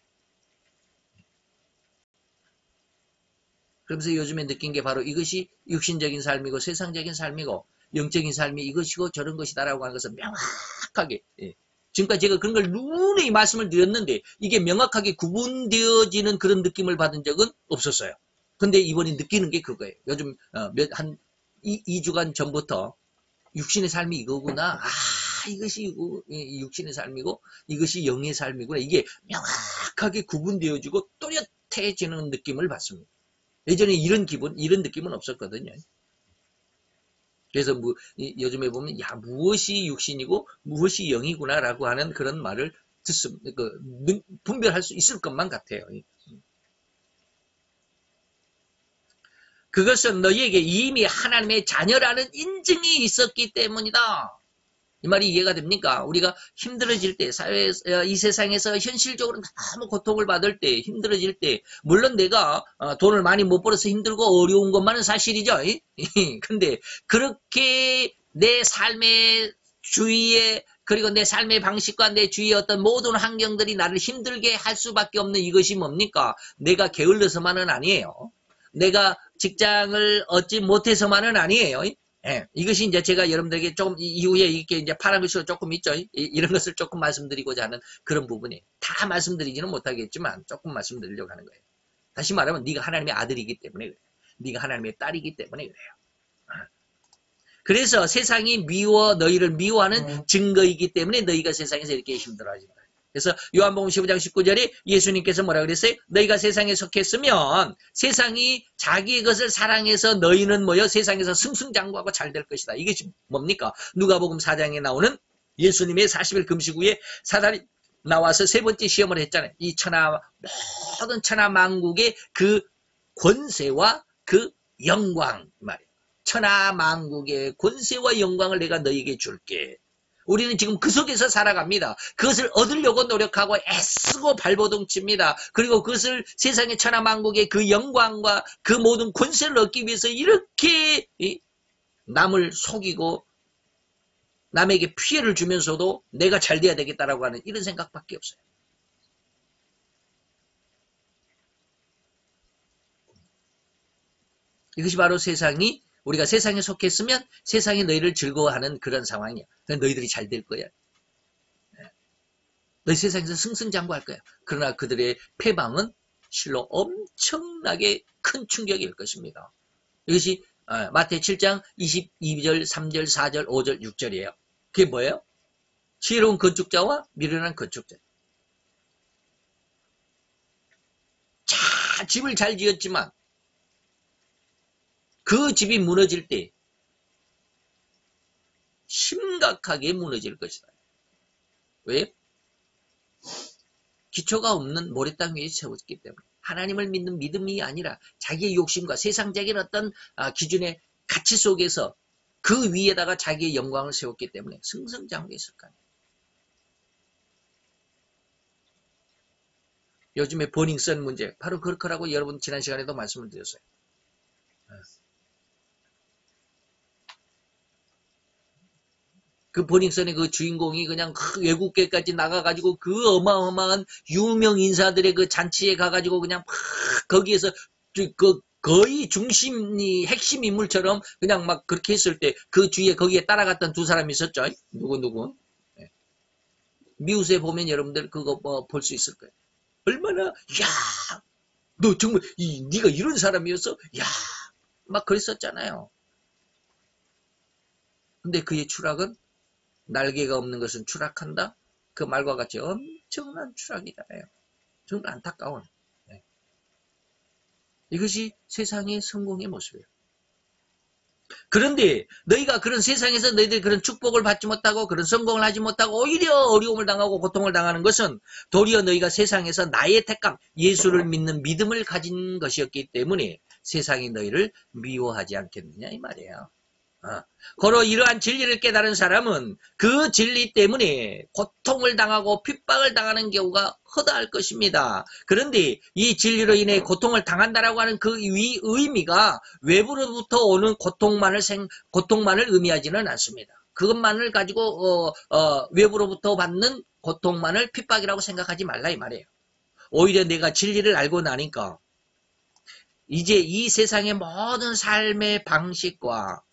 그러면서 요즘에 느낀 게 바로 이것이 육신적인 삶이고 세상적인 삶이고 영적인 삶이 이것이고 저런 것이다라고 하는 것을 명확하게 지금까지 제가 그런 걸 눈에 이 말씀을 드렸는데 이게 명확하게 구분되어지는 그런 느낌을 받은 적은 없었어요. 근데 이번에 느끼는 게 그거예요. 요즘 한 2주간 전부터 육신의 삶이 이거구나. 이것이 육신의 삶이고 이것이 영의 삶이구나. 이게 명확하게 구분되어지고 또렷해지는 느낌을 받습니다. 예전에 이런 느낌은 없었거든요. 그래서 요즘에 보면 무엇이 육신이고 무엇이 영이구나라고 하는 그런 말을 분별할 수 있을 것만 같아요. 그것은 너희에게 이미 하나님의 자녀라는 인증이 있었기 때문이다. 이 말이 이해가 됩니까? 우리가 힘들어질 때, 이 세상에서 현실적으로 너무 고통을 받을 때, 힘들어질 때, 물론 내가 돈을 많이 못 벌어서 힘들고 어려운 것만은 사실이죠. 근데 그렇게 내 삶의 주위에, 그리고 내 삶의 방식과 내 주위의 어떤 모든 환경들이 나를 힘들게 할 수밖에 없는 이것이 뭡니까? 내가 게을러서만은 아니에요. 내가 직장을 얻지 못해서만은 아니에요. 예, 이것이 이제 제가 여러분들에게 조금 이후에 이렇게 이제 파란 글씨로 조금 있죠. 이런 것을 조금 말씀드리고자 하는 그런 부분이 다 말씀드리지는 못하겠지만 조금 말씀드리려고 하는 거예요. 다시 말하면 네가 하나님의 아들이기 때문에 그래요. 네가 하나님의 딸이기 때문에 그래요. 그래서 세상이 너희를 미워하는 증거이기 때문에 너희가 세상에서 이렇게 힘들어하신다. 그래서 요한복음 15장 19절에 예수님께서 뭐라 그랬어요? 너희가 세상에 속했으면 세상이 자기의 것을 사랑해서 너희는 뭐요? 세상에서 승승장구하고 잘 될 것이다. 이게 지금 뭡니까? 누가복음 4장에 나오는 예수님의 40일 금식 후에 사단이 나와서 세 번째 시험을 했잖아요. 이 모든 천하만국의 그 권세와 그 영광 말이에요. 천하만국의 권세와 영광을 내가 너희에게 줄게. 우리는 지금 그 속에서 살아갑니다. 그것을 얻으려고 노력하고 애쓰고 발버둥칩니다. 그리고 그것을 세상의 천하만국의 그 영광과 그 모든 권세를 얻기 위해서 이렇게 남을 속이고 남에게 피해를 주면서도 내가 잘 돼야 되겠다라고 하는 이런 생각밖에 없어요. 이것이 바로 우리가 세상에 속했으면 세상이 너희를 즐거워하는 그런 상황이야. 너희들이 잘 될 거야. 너희 세상에서 승승장구할 거야. 그러나 그들의 패방은 실로 엄청나게 큰 충격일 것입니다. 이것이 마태 7장 22절, 3절, 4절, 5절, 6절이에요. 그게 뭐예요? 지혜로운 건축자와 미련한 건축자. 집을 잘 지었지만 그 집이 무너질 때 심각하게 무너질 것이다. 왜? 기초가 없는 모래땅 위에 세웠기 때문에. 하나님을 믿는 믿음이 아니라 자기의 욕심과 세상적인 어떤 기준의 가치 속에서 그 위에다가 자기의 영광을 세웠기 때문에 승승장구했을 거 아니에요. 요즘에 버닝썬 문제 바로 그렇더라고. 여러분 지난 시간에도 말씀을 드렸어요. 그 버닝썬의 그 주인공이 그냥 외국계까지 나가가지고 그 어마어마한 유명 인사들의 그 잔치에 가가지고 그냥 거기에서 그 거의 핵심 인물처럼 그냥 막 그렇게 했을 때 그 주위에 거기에 따라갔던 두 사람이 있었죠. 누구? 네. 미우스에 보면 여러분들 그거 볼 수 있을 거예요. 얼마나 야, 너 정말 네가 이런 사람이었어? 야, 막 그랬었잖아요. 근데 그의 추락은 날개가 없는 것은 추락한다? 그 말과 같이 엄청난 추락이잖아요. 정말 안타까운. 네. 이것이 세상의 성공의 모습이에요. 그런데 너희가 그런 세상에서 너희들이 그런 축복을 받지 못하고 그런 성공을 하지 못하고 오히려 어려움을 당하고 고통을 당하는 것은 도리어 너희가 세상에서 나의 택감, 예수를 믿는 믿음을 가진 것이었기 때문에 세상이 너희를 미워하지 않겠느냐 이 말이에요. 고로 이러한 진리를 깨달은 사람은 그 진리 때문에 고통을 당하고 핍박을 당하는 경우가 허다할 것입니다. 그런데 이 진리로 인해 고통을 당한다라고 하는 그 의미가 외부로부터 오는 고통만을 의미하지는 않습니다. 그것만을 가지고 외부로부터 받는 고통만을 핍박이라고 생각하지 말라 이 말이에요. 오히려 내가 진리를 알고 나니까 이제 이 세상의 모든 삶의 방식과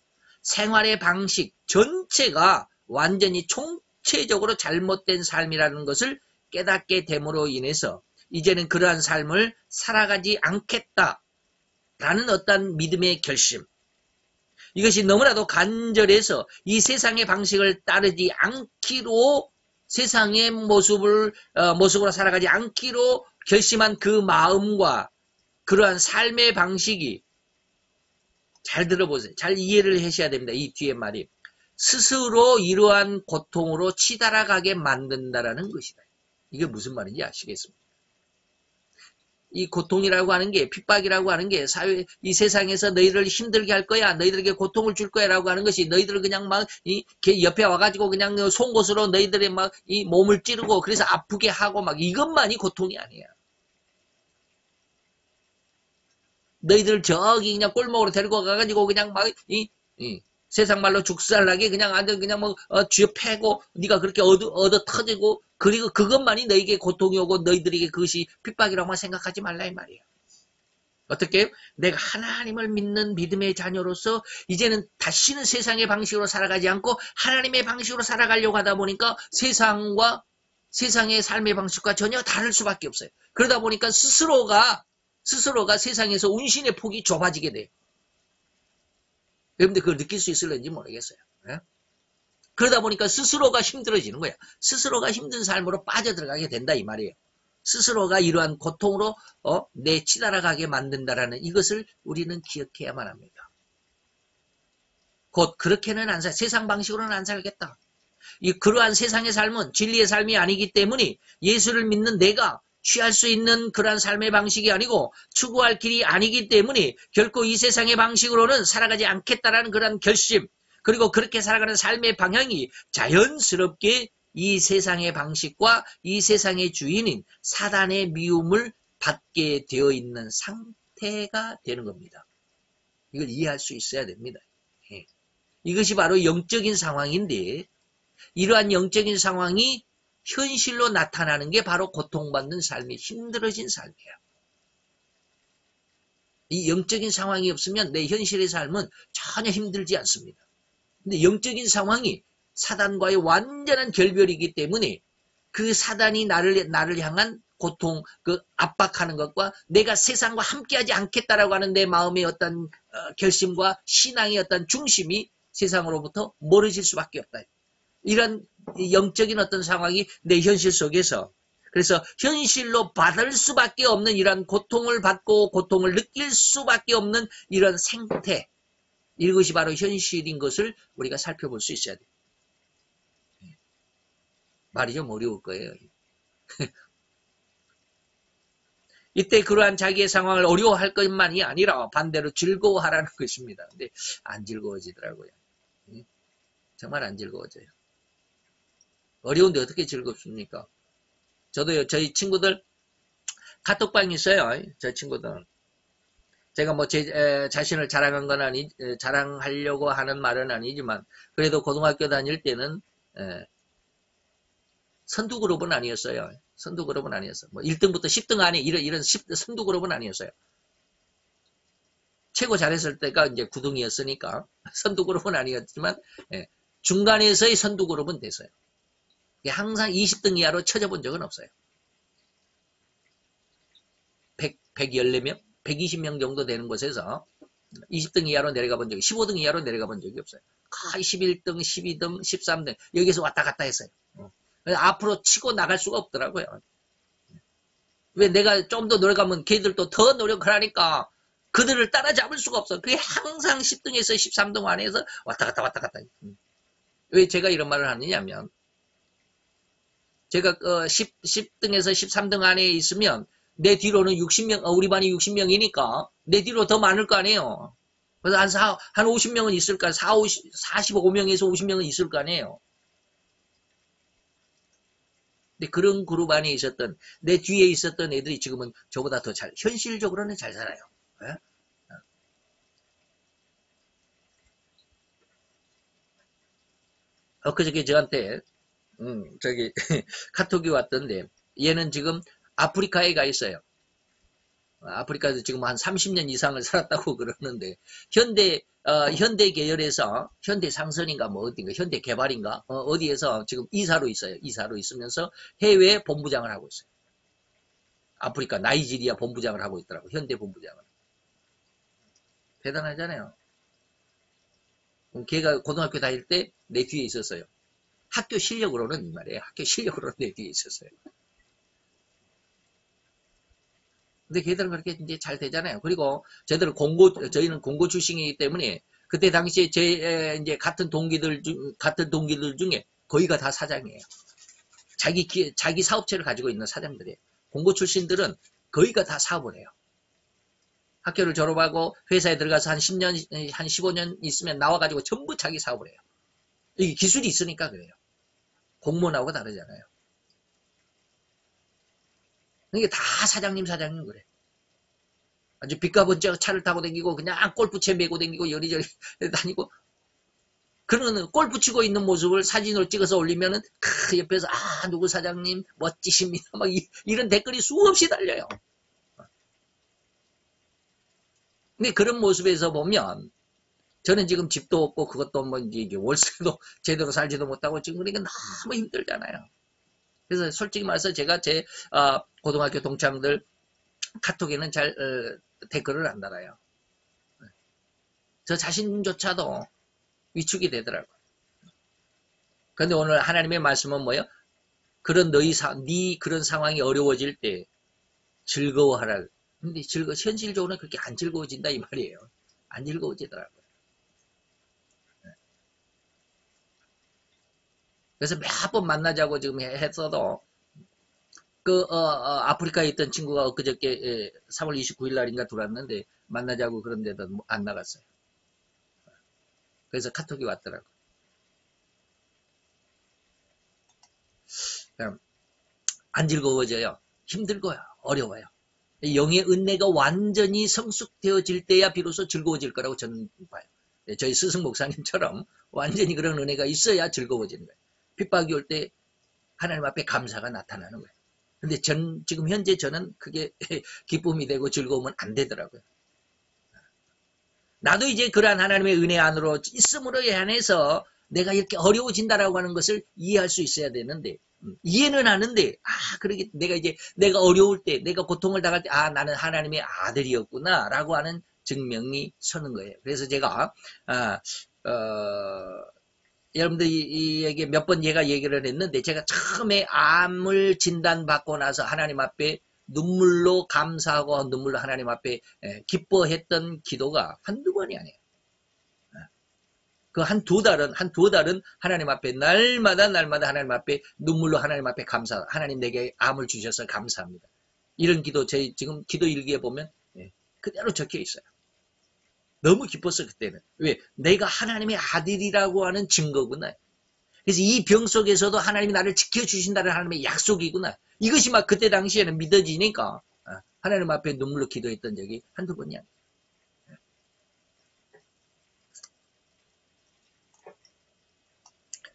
생활의 방식 전체가 완전히 총체적으로 잘못된 삶이라는 것을 깨닫게 됨으로 인해서 이제는 그러한 삶을 살아가지 않겠다라는 어떤 믿음의 결심, 이것이 너무나도 간절해서 이 세상의 방식을 따르지 않기로, 세상의 모습으로 살아가지 않기로 결심한 그 마음과 그러한 삶의 방식이, 잘 들어보세요. 잘 이해를 하셔야 됩니다. 이 뒤에 말이 스스로 이러한 고통으로 치달아가게 만든다라는 것이다. 이게 무슨 말인지 아시겠습니까? 이 고통이라고 하는 게, 핍박이라고 하는 게 이 세상에서 너희를 힘들게 할 거야, 너희들에게 고통을 줄 거야 라고 하는 것이 너희들을 그냥 막 옆에 와가지고 그냥 송곳으로 너희들의 막 이 몸을 찌르고 그래서 아프게 하고 막 이것만이 고통이 아니야. 너희들 저기 그냥 골목으로 데리고 가가지고 그냥 막 세상 말로 죽살나게 그냥 아주 그냥 뭐 쥐어 패고 네가 그렇게 얻어 터지고 그리고 그것만이 너희에게 고통이 오고 너희들에게 그것이 핍박이라고만 생각하지 말라 이 말이에요. 어떻게? 내가 하나님을 믿는 믿음의 자녀로서 이제는 다시는 세상의 방식으로 살아가지 않고 하나님의 방식으로 살아가려고 하다 보니까 세상의 삶의 방식과 전혀 다를 수밖에 없어요. 그러다 보니까 스스로가 세상에서 운신의 폭이 좁아지게 돼요. 여러분들 그걸 느낄 수 있을는지 모르겠어요. 네? 그러다 보니까 스스로가 힘들어지는 거야. 스스로가 힘든 삶으로 빠져들어가게 된다 이 말이에요. 스스로가 이러한 고통으로 치달아가게 만든다라는 이것을 우리는 기억해야만 합니다. 곧 그렇게는 안 살, 세상 방식으로는 안 살겠다. 그러한 세상의 삶은 진리의 삶이 아니기 때문에 예수를 믿는 내가 취할 수 있는 그러한 삶의 방식이 아니고 추구할 길이 아니기 때문에 결코 이 세상의 방식으로는 살아가지 않겠다라는 그러한 결심, 그리고 그렇게 살아가는 삶의 방향이 자연스럽게 이 세상의 방식과 이 세상의 주인인 사단의 미움을 받게 되어 있는 상태가 되는 겁니다. 이걸 이해할 수 있어야 됩니다. 이것이 바로 영적인 상황인데 이러한 영적인 상황이 현실로 나타나는 게 바로 고통받는 삶이 힘들어진 삶이에요. 이 영적인 상황이 없으면 내 현실의 삶은 전혀 힘들지 않습니다. 근데 영적인 상황이 사단과의 완전한 결별이기 때문에 그 사단이 나를 향한 고통, 그 압박하는 것과 내가 세상과 함께하지 않겠다라고 하는 내 마음의 어떤 결심과 신앙의 어떤 중심이 세상으로부터 멀어질 수밖에 없다. 이런 영적인 어떤 상황이 내 현실 속에서 그래서 현실로 받을 수밖에 없는 이런 고통을 받고 고통을 느낄 수밖에 없는 이런 생태, 이것이 바로 현실인 것을 우리가 살펴볼 수 있어야 돼요. 말이 좀 어려울 거예요. 이때 그러한 자기의 상황을 어려워할 것만이 아니라 반대로 즐거워하라는 것입니다. 근데 안 즐거워지더라고요. 정말 안 즐거워져요. 어려운데 어떻게 즐겁습니까? 저도요, 저희 친구들 카톡방이 있어요. 저 친구들. 제가 뭐 제 자신을 자랑한 건 자랑하려고 하는 말은 아니지만 그래도 고등학교 다닐 때는 선두 그룹은 아니었어요. 선두 그룹은 아니었어요. 뭐 1등부터 10등 안에 이런 선두 그룹은 아니었어요. 최고 잘했을 때가 이제 9등이었으니까 선두 그룹은 아니었지만 중간에서의 선두 그룹은 됐어요. 항상 20등 이하로 쳐져본 적은 없어요. 114명? 120명 정도 되는 곳에서 20등 이하로 내려가 본 적이, 15등 이하로 내려가 본 적이 없어요. 거의 11등, 12등, 13등, 여기서 왔다 갔다 했어요. 앞으로 치고 나갈 수가 없더라고요. 왜 내가 좀 더 노력하면 걔들도 더 노력하라니까 그들을 따라잡을 수가 없어. 그게 항상 10등에서 13등 안에서 왔다 갔다. 왜 제가 이런 말을 하느냐면, 제가 10등에서 13등 안에 있으면 내 뒤로는 60명, 우리 반이 60명이니까 내 뒤로 더 많을 거 아니에요. 그래서 한 50명은 있을까, 45명에서 50명은 있을 거 아니에요. 근데 그런 그룹 안에 있었던, 내 뒤에 있었던 애들이 지금은 저보다 더 현실적으로는 잘 살아요. 네? 엊그저께 저한테, 카톡이 왔던데, 얘는 지금 아프리카에 가 있어요. 아프리카에서 지금 한 30년 이상을 살았다고 그러는데, 현대 계열에서, 현대 상선인가 뭐 어딘가, 현대 개발인가, 어디에서 지금 이사로 있어요. 이사로 있으면서 해외 본부장을 하고 있어요. 아프리카, 나이지리아 본부장을 하고 있더라고, 현대 본부장을. 대단하잖아요. 걔가 고등학교 다닐 때 내 뒤에 있었어요. 학교 실력으로는 이 말이에요. 학교 실력으로는 내 뒤에 있었어요. 근데 걔들은 그렇게 이제 잘 되잖아요. 그리고 저희는 공고 출신이기 때문에 그때 당시에 이제 같은 동기들 중에 거의가 다 사장이에요. 자기 사업체를 가지고 있는 사장들이에요. 공고 출신들은 거의가 다 사업을 해요. 학교를 졸업하고 회사에 들어가서 한 10년, 한 15년 있으면 나와가지고 전부 자기 사업을 해요. 이게 기술이 있으니까 그래요. 공무원하고 다르잖아요. 이게 다 사장님 그래. 아주 빛가번쩍 차를 타고 다니고 그냥 골프채 메고 다니고 여리저리 다니고 그런 골프 치고 있는 모습을 사진으로 찍어서 올리면은 옆에서 누구 사장님 멋지십니다. 막 이런 댓글이 수없이 달려요. 근데 그런 모습에서 보면 저는 지금 집도 없고 그것도 뭐 이제 월세도 제대로 살지도 못하고 지금 그러니까 너무 힘들잖아요. 그래서 솔직히 말해서 제가 제 고등학교 동창들 카톡에는 잘 댓글을 안 달아요. 저 자신조차도 위축이 되더라고요. 그런데 오늘 하나님의 말씀은 뭐예요? 그런 네 그런 상황이 어려워질 때 즐거워하라. 근데 현실적으로는 그렇게 안 즐거워진다 이 말이에요. 안 즐거워지더라고요. 그래서 몇 번 만나자고 지금 했어도 아프리카에 있던 친구가 엊그저께 3월 29일 날인가 들어왔는데 만나자고 그런데도 안 나갔어요. 그래서 카톡이 왔더라고요. 안 즐거워져요. 힘들고요. 어려워요. 영의 은혜가 완전히 성숙되어질 때야 비로소 즐거워질 거라고 저는 봐요. 저희 스승 목사님처럼 완전히 그런 은혜가 있어야 즐거워지는 거예요. 핍박이 올 때 하나님 앞에 감사가 나타나는 거예요. 근데 지금 현재 저는 그게 기쁨이 되고 즐거우면 안 되더라고요. 나도 이제 그러한 하나님의 은혜 안으로 있음으로 인해서 내가 이렇게 어려워진다라고 하는 것을 이해할 수 있어야 되는데 이해는 하는데 그러게 내가 어려울 때 내가 고통을 당할 때 나는 하나님의 아들이었구나 라고 하는 증명이 서는 거예요. 그래서 제가 여러분들에게 몇 번 제가 얘기를 했는데 제가 처음에 암을 진단받고 나서 하나님 앞에 눈물로 감사하고 눈물로 하나님 앞에 기뻐했던 기도가 한두 번이 아니에요. 그 한 두 달은 하나님 앞에 날마다 하나님 앞에 눈물로 하나님 앞에 감사. 하나님 내게 암을 주셔서 감사합니다. 이런 기도 지금 기도 일기에 보면 그대로 적혀 있어요. 너무 기뻤어 그때는. 왜? 내가 하나님의 아들이라고 하는 증거구나. 그래서 이 병 속에서도 하나님이 나를 지켜주신다는 하나님의 약속이구나. 이것이 막 그때 당시에는 믿어지니까 하나님 앞에 눈물로 기도했던 적이 한두 번이 아니에요.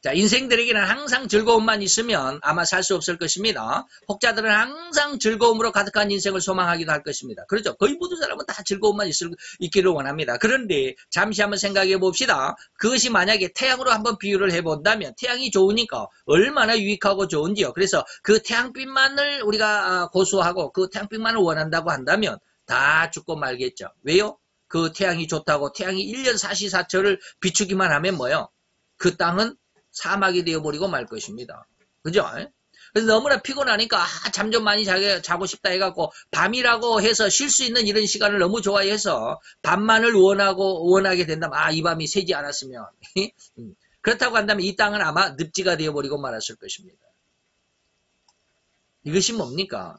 자, 인생들에게는 항상 즐거움만 있으면 아마 살 수 없을 것입니다. 혹자들은 항상 즐거움으로 가득한 인생을 소망하기도 할 것입니다. 그렇죠? 거의 모든 사람은 다 즐거움만 있기를 원합니다. 그런데 잠시 한번 생각해 봅시다. 그것이 만약에 태양으로 한번 비유를 해본다면 태양이 좋으니까 얼마나 유익하고 좋은지요. 그래서 그 태양빛만을 우리가 고수하고 그 태양빛만을 원한다고 한다면 다 죽고 말겠죠. 왜요? 그 태양이 좋다고 태양이 1년 사시사철을 비추기만 하면 뭐요? 그 땅은 사막이 되어버리고 말 것입니다. 그죠? 그래서 너무나 피곤하니까 잠 좀 많이 자고 싶다 해갖고 밤이라고 해서 쉴 수 있는 이런 시간을 너무 좋아해서 밤만을 원하게 된다면 이 밤이 새지 않았으면 그렇다고 한다면 이 땅은 아마 늪지가 되어버리고 말았을 것입니다. 이것이 뭡니까?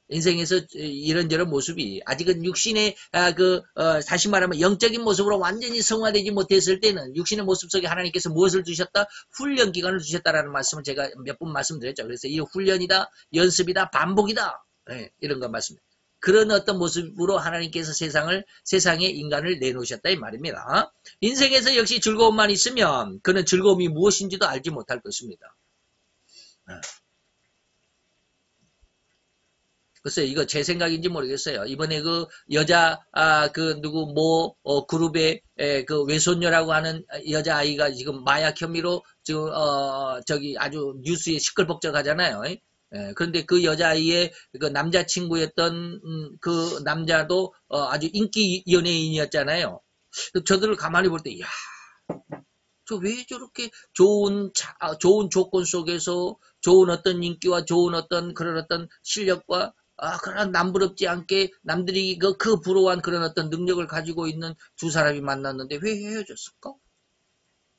인생에서 이런저런 모습이 아직은 육신의 다시 말하면 영적인 모습으로 완전히 성화되지 못했을 때는 육신의 모습 속에 하나님께서 무엇을 주셨다? 훈련 기간을 주셨다라는 말씀을 제가 몇 번 말씀드렸죠. 그래서 이 훈련이다, 연습이다, 반복이다. 이런 거 말씀드립니다. 그런 어떤 모습으로 하나님께서 세상에 인간을 내놓으셨다 이 말입니다. 인생에서 역시 즐거움만 있으면 그는 즐거움이 무엇인지도 알지 못할 것입니다. 글쎄요, 이거 제 생각인지 모르겠어요. 이번에 그 여자, 그룹의 그 외손녀라고 하는 여자아이가 지금 마약 혐의로 지금, 아주 뉴스에 시끌벅적하잖아요. 그런데 그 여자아이의 그 남자친구였던, 그 남자도 아주 인기 연예인이었잖아요. 저들을 가만히 볼 때, 이야, 저 왜 저렇게 좋은 조건 속에서 좋은 어떤 인기와 좋은 어떤 그런 어떤 실력과 그런 남부럽지 않게 남들이 그 부러워한 그런 어떤 능력을 가지고 있는 두 사람이 만났는데 왜 헤어졌을까?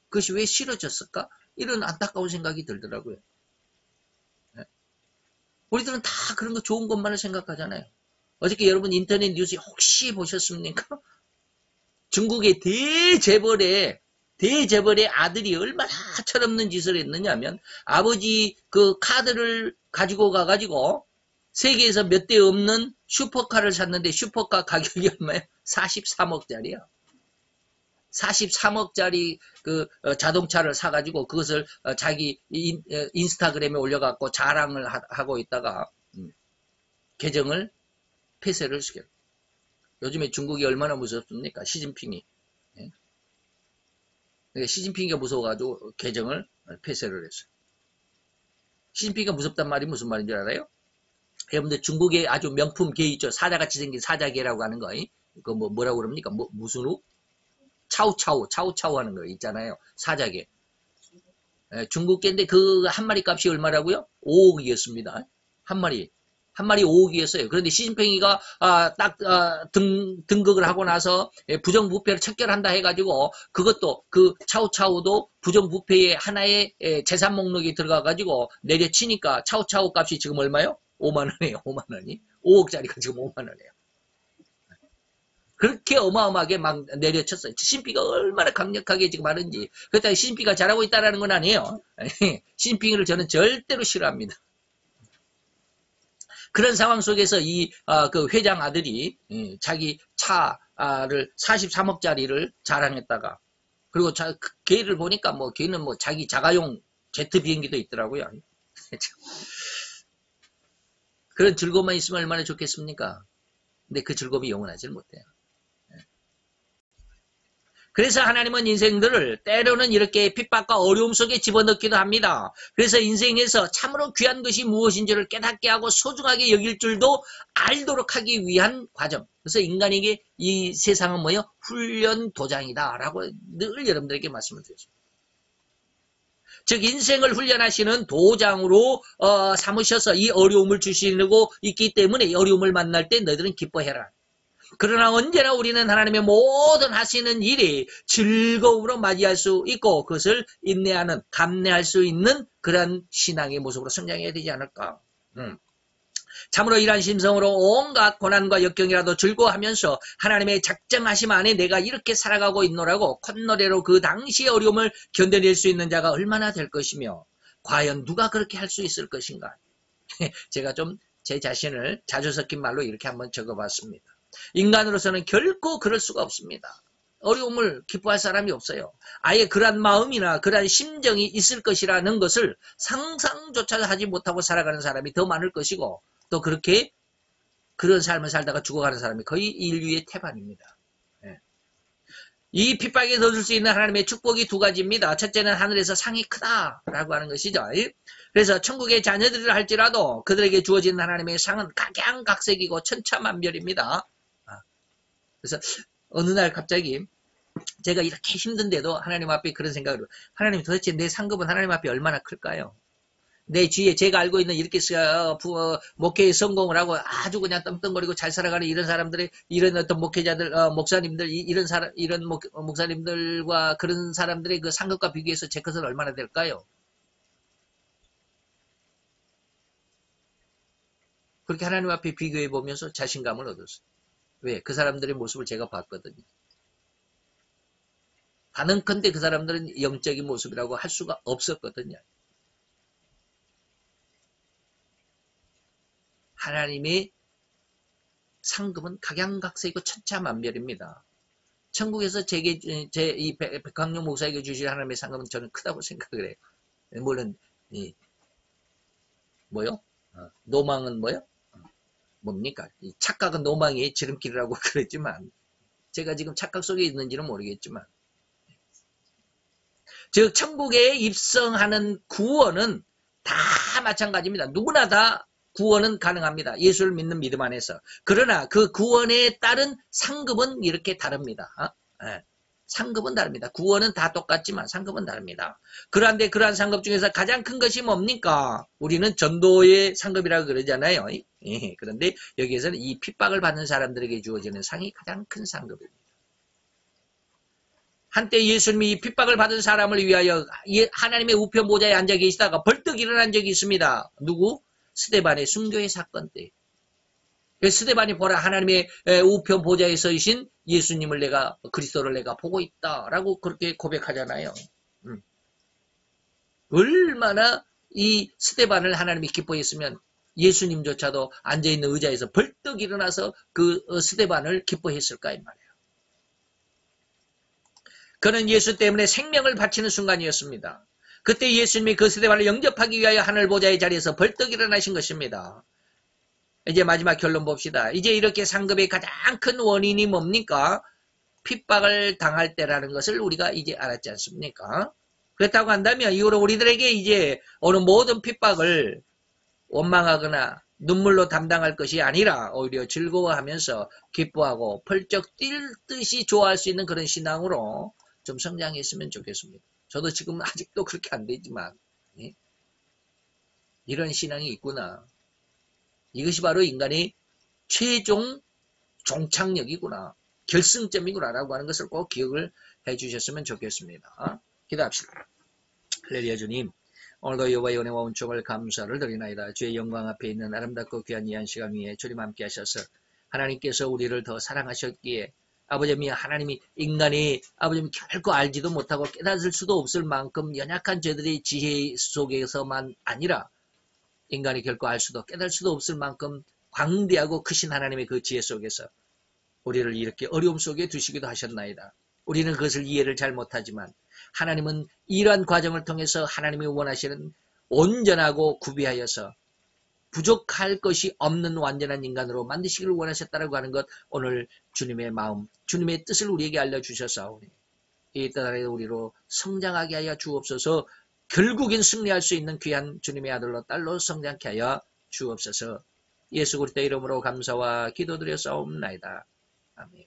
그것이 왜 싫어졌을까? 이런 안타까운 생각이 들더라고요. 우리들은 다 그런 거 좋은 것만을 생각하잖아요. 어저께 여러분 인터넷 뉴스 혹시 보셨습니까? 중국의 대재벌의 아들이 얼마나 철없는 짓을 했느냐면 아버지 그 카드를 가지고 가가지고 세계에서 몇 대 없는 슈퍼카를 샀는데 슈퍼카 가격이 얼마예요? 43억짜리야. 43억짜리 그 자동차를 사가지고 그것을 자기 인스타그램에 올려갖고 자랑을 하고 있다가 계정을 폐쇄를 시켜요. 요즘에 중국이 얼마나 무섭습니까? 시진핑이. 시진핑이가 무서워가지고 계정을 폐쇄를 했어요. 시진핑이가 무섭단 말이 무슨 말인 줄 알아요? 여러분들 중국에 아주 명품 개 있죠. 사자같이 생긴 사자개라고 하는 거. 그 뭐라고 그럽니까? 무슨 우? 차우차우 하는 거 있잖아요. 사자개. 중국 개인데 그 한 마리 값이 얼마라고요? 5억이었습니다. 한 마리 5억이었어요. 그런데 시진핑이가 등극을 하고 나서 부정부패를 척결한다 해가지고 그것도 그 차우차우도 부정부패의 하나의 재산 목록에 들어가가지고 내려치니까 차우차우 값이 지금 얼마요? 5만 원이에요. 5만 원이. 5억짜리가 지금 5만 원이에요. 그렇게 어마어마하게 막 내려쳤어요. 시진핑이가 얼마나 강력하게 지금 하는지. 그렇다고 시진핑이가 잘하고 있다는 건 아니에요. 시진핑이를 저는 절대로 싫어합니다. 그런 상황 속에서 그 회장 아들이 자기 차를 43억짜리를 자랑했다가 그리고 걔를 보니까 걔는 자기 자가용 제트 비행기도 있더라고요. 그런 즐거움만 있으면 얼마나 좋겠습니까? 근데 그 즐거움이 영원하지 못해요. 그래서 하나님은 인생들을 때로는 이렇게 핍박과 어려움 속에 집어넣기도 합니다. 그래서 인생에서 참으로 귀한 것이 무엇인지를 깨닫게 하고 소중하게 여길 줄도 알도록 하기 위한 과정. 그래서 인간에게 이 세상은 뭐예요? 훈련 도장이다 라고 늘 여러분들에게 말씀을 드렸습니다. 즉 인생을 훈련하시는 도장으로 삼으셔서 이 어려움을 주시려고 있기 때문에 이 어려움을 만날 때 너희들은 기뻐해라. 그러나 언제나 우리는 하나님의 모든 하시는 일이 즐거움으로 맞이할 수 있고 그것을 인내하는, 감내할 수 있는 그런 신앙의 모습으로 성장해야 되지 않을까. 참으로 이러한 심성으로 온갖 고난과 역경이라도 즐거워하면서 하나님의 작정하심 안에 내가 이렇게 살아가고 있노라고 콧노래로 그 당시의 어려움을 견뎌낼 수 있는 자가 얼마나 될 것이며 과연 누가 그렇게 할 수 있을 것인가. 제가 좀 제 자신을 자주 섞인 말로 이렇게 한번 적어봤습니다. 인간으로서는 결코 그럴 수가 없습니다. 어려움을 기뻐할 사람이 없어요. 아예 그러한 마음이나 그러한 심정이 있을 것이라는 것을 상상조차 하지 못하고 살아가는 사람이 더 많을 것이고 또 그렇게 그런 삶을 살다가 죽어가는 사람이 거의 인류의 태반입니다. 이 핍박에 얻을 수 있는 하나님의 축복이 두 가지입니다. 첫째는 하늘에서 상이 크다라고 하는 것이죠. 그래서 천국의 자녀들을 할지라도 그들에게 주어진 하나님의 상은 각양각색이고 천차만별입니다. 그래서 어느 날 갑자기 제가 이렇게 힘든데도 하나님 앞에 그런 생각을 하나님 도대체 내 상급은 하나님 앞에 얼마나 클까요? 내 주위에 제가 알고 있는 이렇게 목회에 성공을 하고 아주 그냥 떵떵거리고 잘 살아가는 이런 사람들의 이런 어떤 목회자들 목사님들 이런 목사님들과 그런 사람들의 그 상급과 비교해서 제 것은 얼마나 될까요? 그렇게 하나님 앞에 비교해 보면서 자신감을 얻었어요. 왜? 그 사람들의 모습을 제가 봤거든요. 단언컨대 그 사람들은 영적인 모습이라고 할 수가 없었거든요. 하나님의 상급은 각양각색이고 천차만별입니다. 천국에서 이 백학용 목사에게 주실 하나님의 상급은 저는 크다고 생각을 해요. 물론 뭐요? 노망은 뭐요? 뭡니까? 착각은 노망의 지름길이라고 그랬지만 제가 지금 착각 속에 있는지는 모르겠지만 즉 천국에 입성하는 구원은 다 마찬가지입니다. 누구나 다 구원은 가능합니다. 예수를 믿는 믿음 안에서. 그러나 그 구원에 따른 상급은 이렇게 다릅니다. 상급은 다릅니다. 구원은 다 똑같지만 상급은 다릅니다. 그런데 그러한 상급 중에서 가장 큰 것이 뭡니까? 우리는 전도의 상급이라고 그러잖아요. 그런데 여기에서는 이 핍박을 받는 사람들에게 주어지는 상이 가장 큰 상급입니다. 한때 예수님이 이 핍박을 받은 사람을 위하여 하나님의 우편 보좌에 앉아 계시다가 벌떡 일어난 적이 있습니다. 누구? 스데반의 순교의 사건 때. 스데반이 보라 하나님의 우편 보좌에 서이신 예수님을 그리스도를 내가 보고 있다라고 그렇게 고백하잖아요. 얼마나 이 스데반을 하나님이 기뻐했으면 예수님조차도 앉아있는 의자에서 벌떡 일어나서 그 스데반을 기뻐했을까 이 말이에요. 그는 예수 때문에 생명을 바치는 순간이었습니다. 그때 예수님이 그 스데반을 영접하기 위하여 하늘 보좌의 자리에서 벌떡 일어나신 것입니다. 이제 마지막 결론 봅시다. 이제 이렇게 상급의 가장 큰 원인이 뭡니까? 핍박을 당할 때라는 것을 우리가 이제 알았지 않습니까? 그렇다고 한다면 이후로 우리들에게 이제 오는 모든 핍박을 원망하거나 눈물로 담당할 것이 아니라 오히려 즐거워하면서 기뻐하고 펄쩍 뛸 듯이 좋아할 수 있는 그런 신앙으로 좀 성장했으면 좋겠습니다. 저도 지금 아직도 그렇게 안 되지만 이런 신앙이 있구나. 이것이 바로 인간의 최종 종착역이구나. 결승점이구나 라고 하는 것을 꼭 기억을 해 주셨으면 좋겠습니다. 기도합시다. 할렐루야 주님, 오늘도 여호와의 은혜와 은총을 감사를 드리나이다. 주의 영광 앞에 있는 아름답고 귀한 이 한 시간 위에 주님 함께 하셔서 하나님께서 우리를 더 사랑하셨기에 아버지님 하나님이 인간이 아버지님 결코 알지도 못하고 깨닫을 수도 없을 만큼 연약한 저들의 지혜 속에서만 아니라 인간이 결코 알 수도 깨달을 수도 없을 만큼 광대하고 크신 하나님의 그 지혜 속에서 우리를 이렇게 어려움 속에 두시기도 하셨나이다. 우리는 그것을 이해를 잘 못하지만 하나님은 이러한 과정을 통해서 하나님이 원하시는 온전하고 구비하여서 부족할 것이 없는 완전한 인간으로 만드시기를 원하셨다라고 하는 것, 오늘 주님의 마음, 주님의 뜻을 우리에게 알려주셔서 이 뜻 안에 우리로 성장하게 하여 주옵소서. 결국엔 승리할 수 있는 귀한 주님의 아들로 딸로 성장케 하여 주옵소서. 예수 그리스도의 이름으로 감사와 기도드려 싸움나이다. 아멘.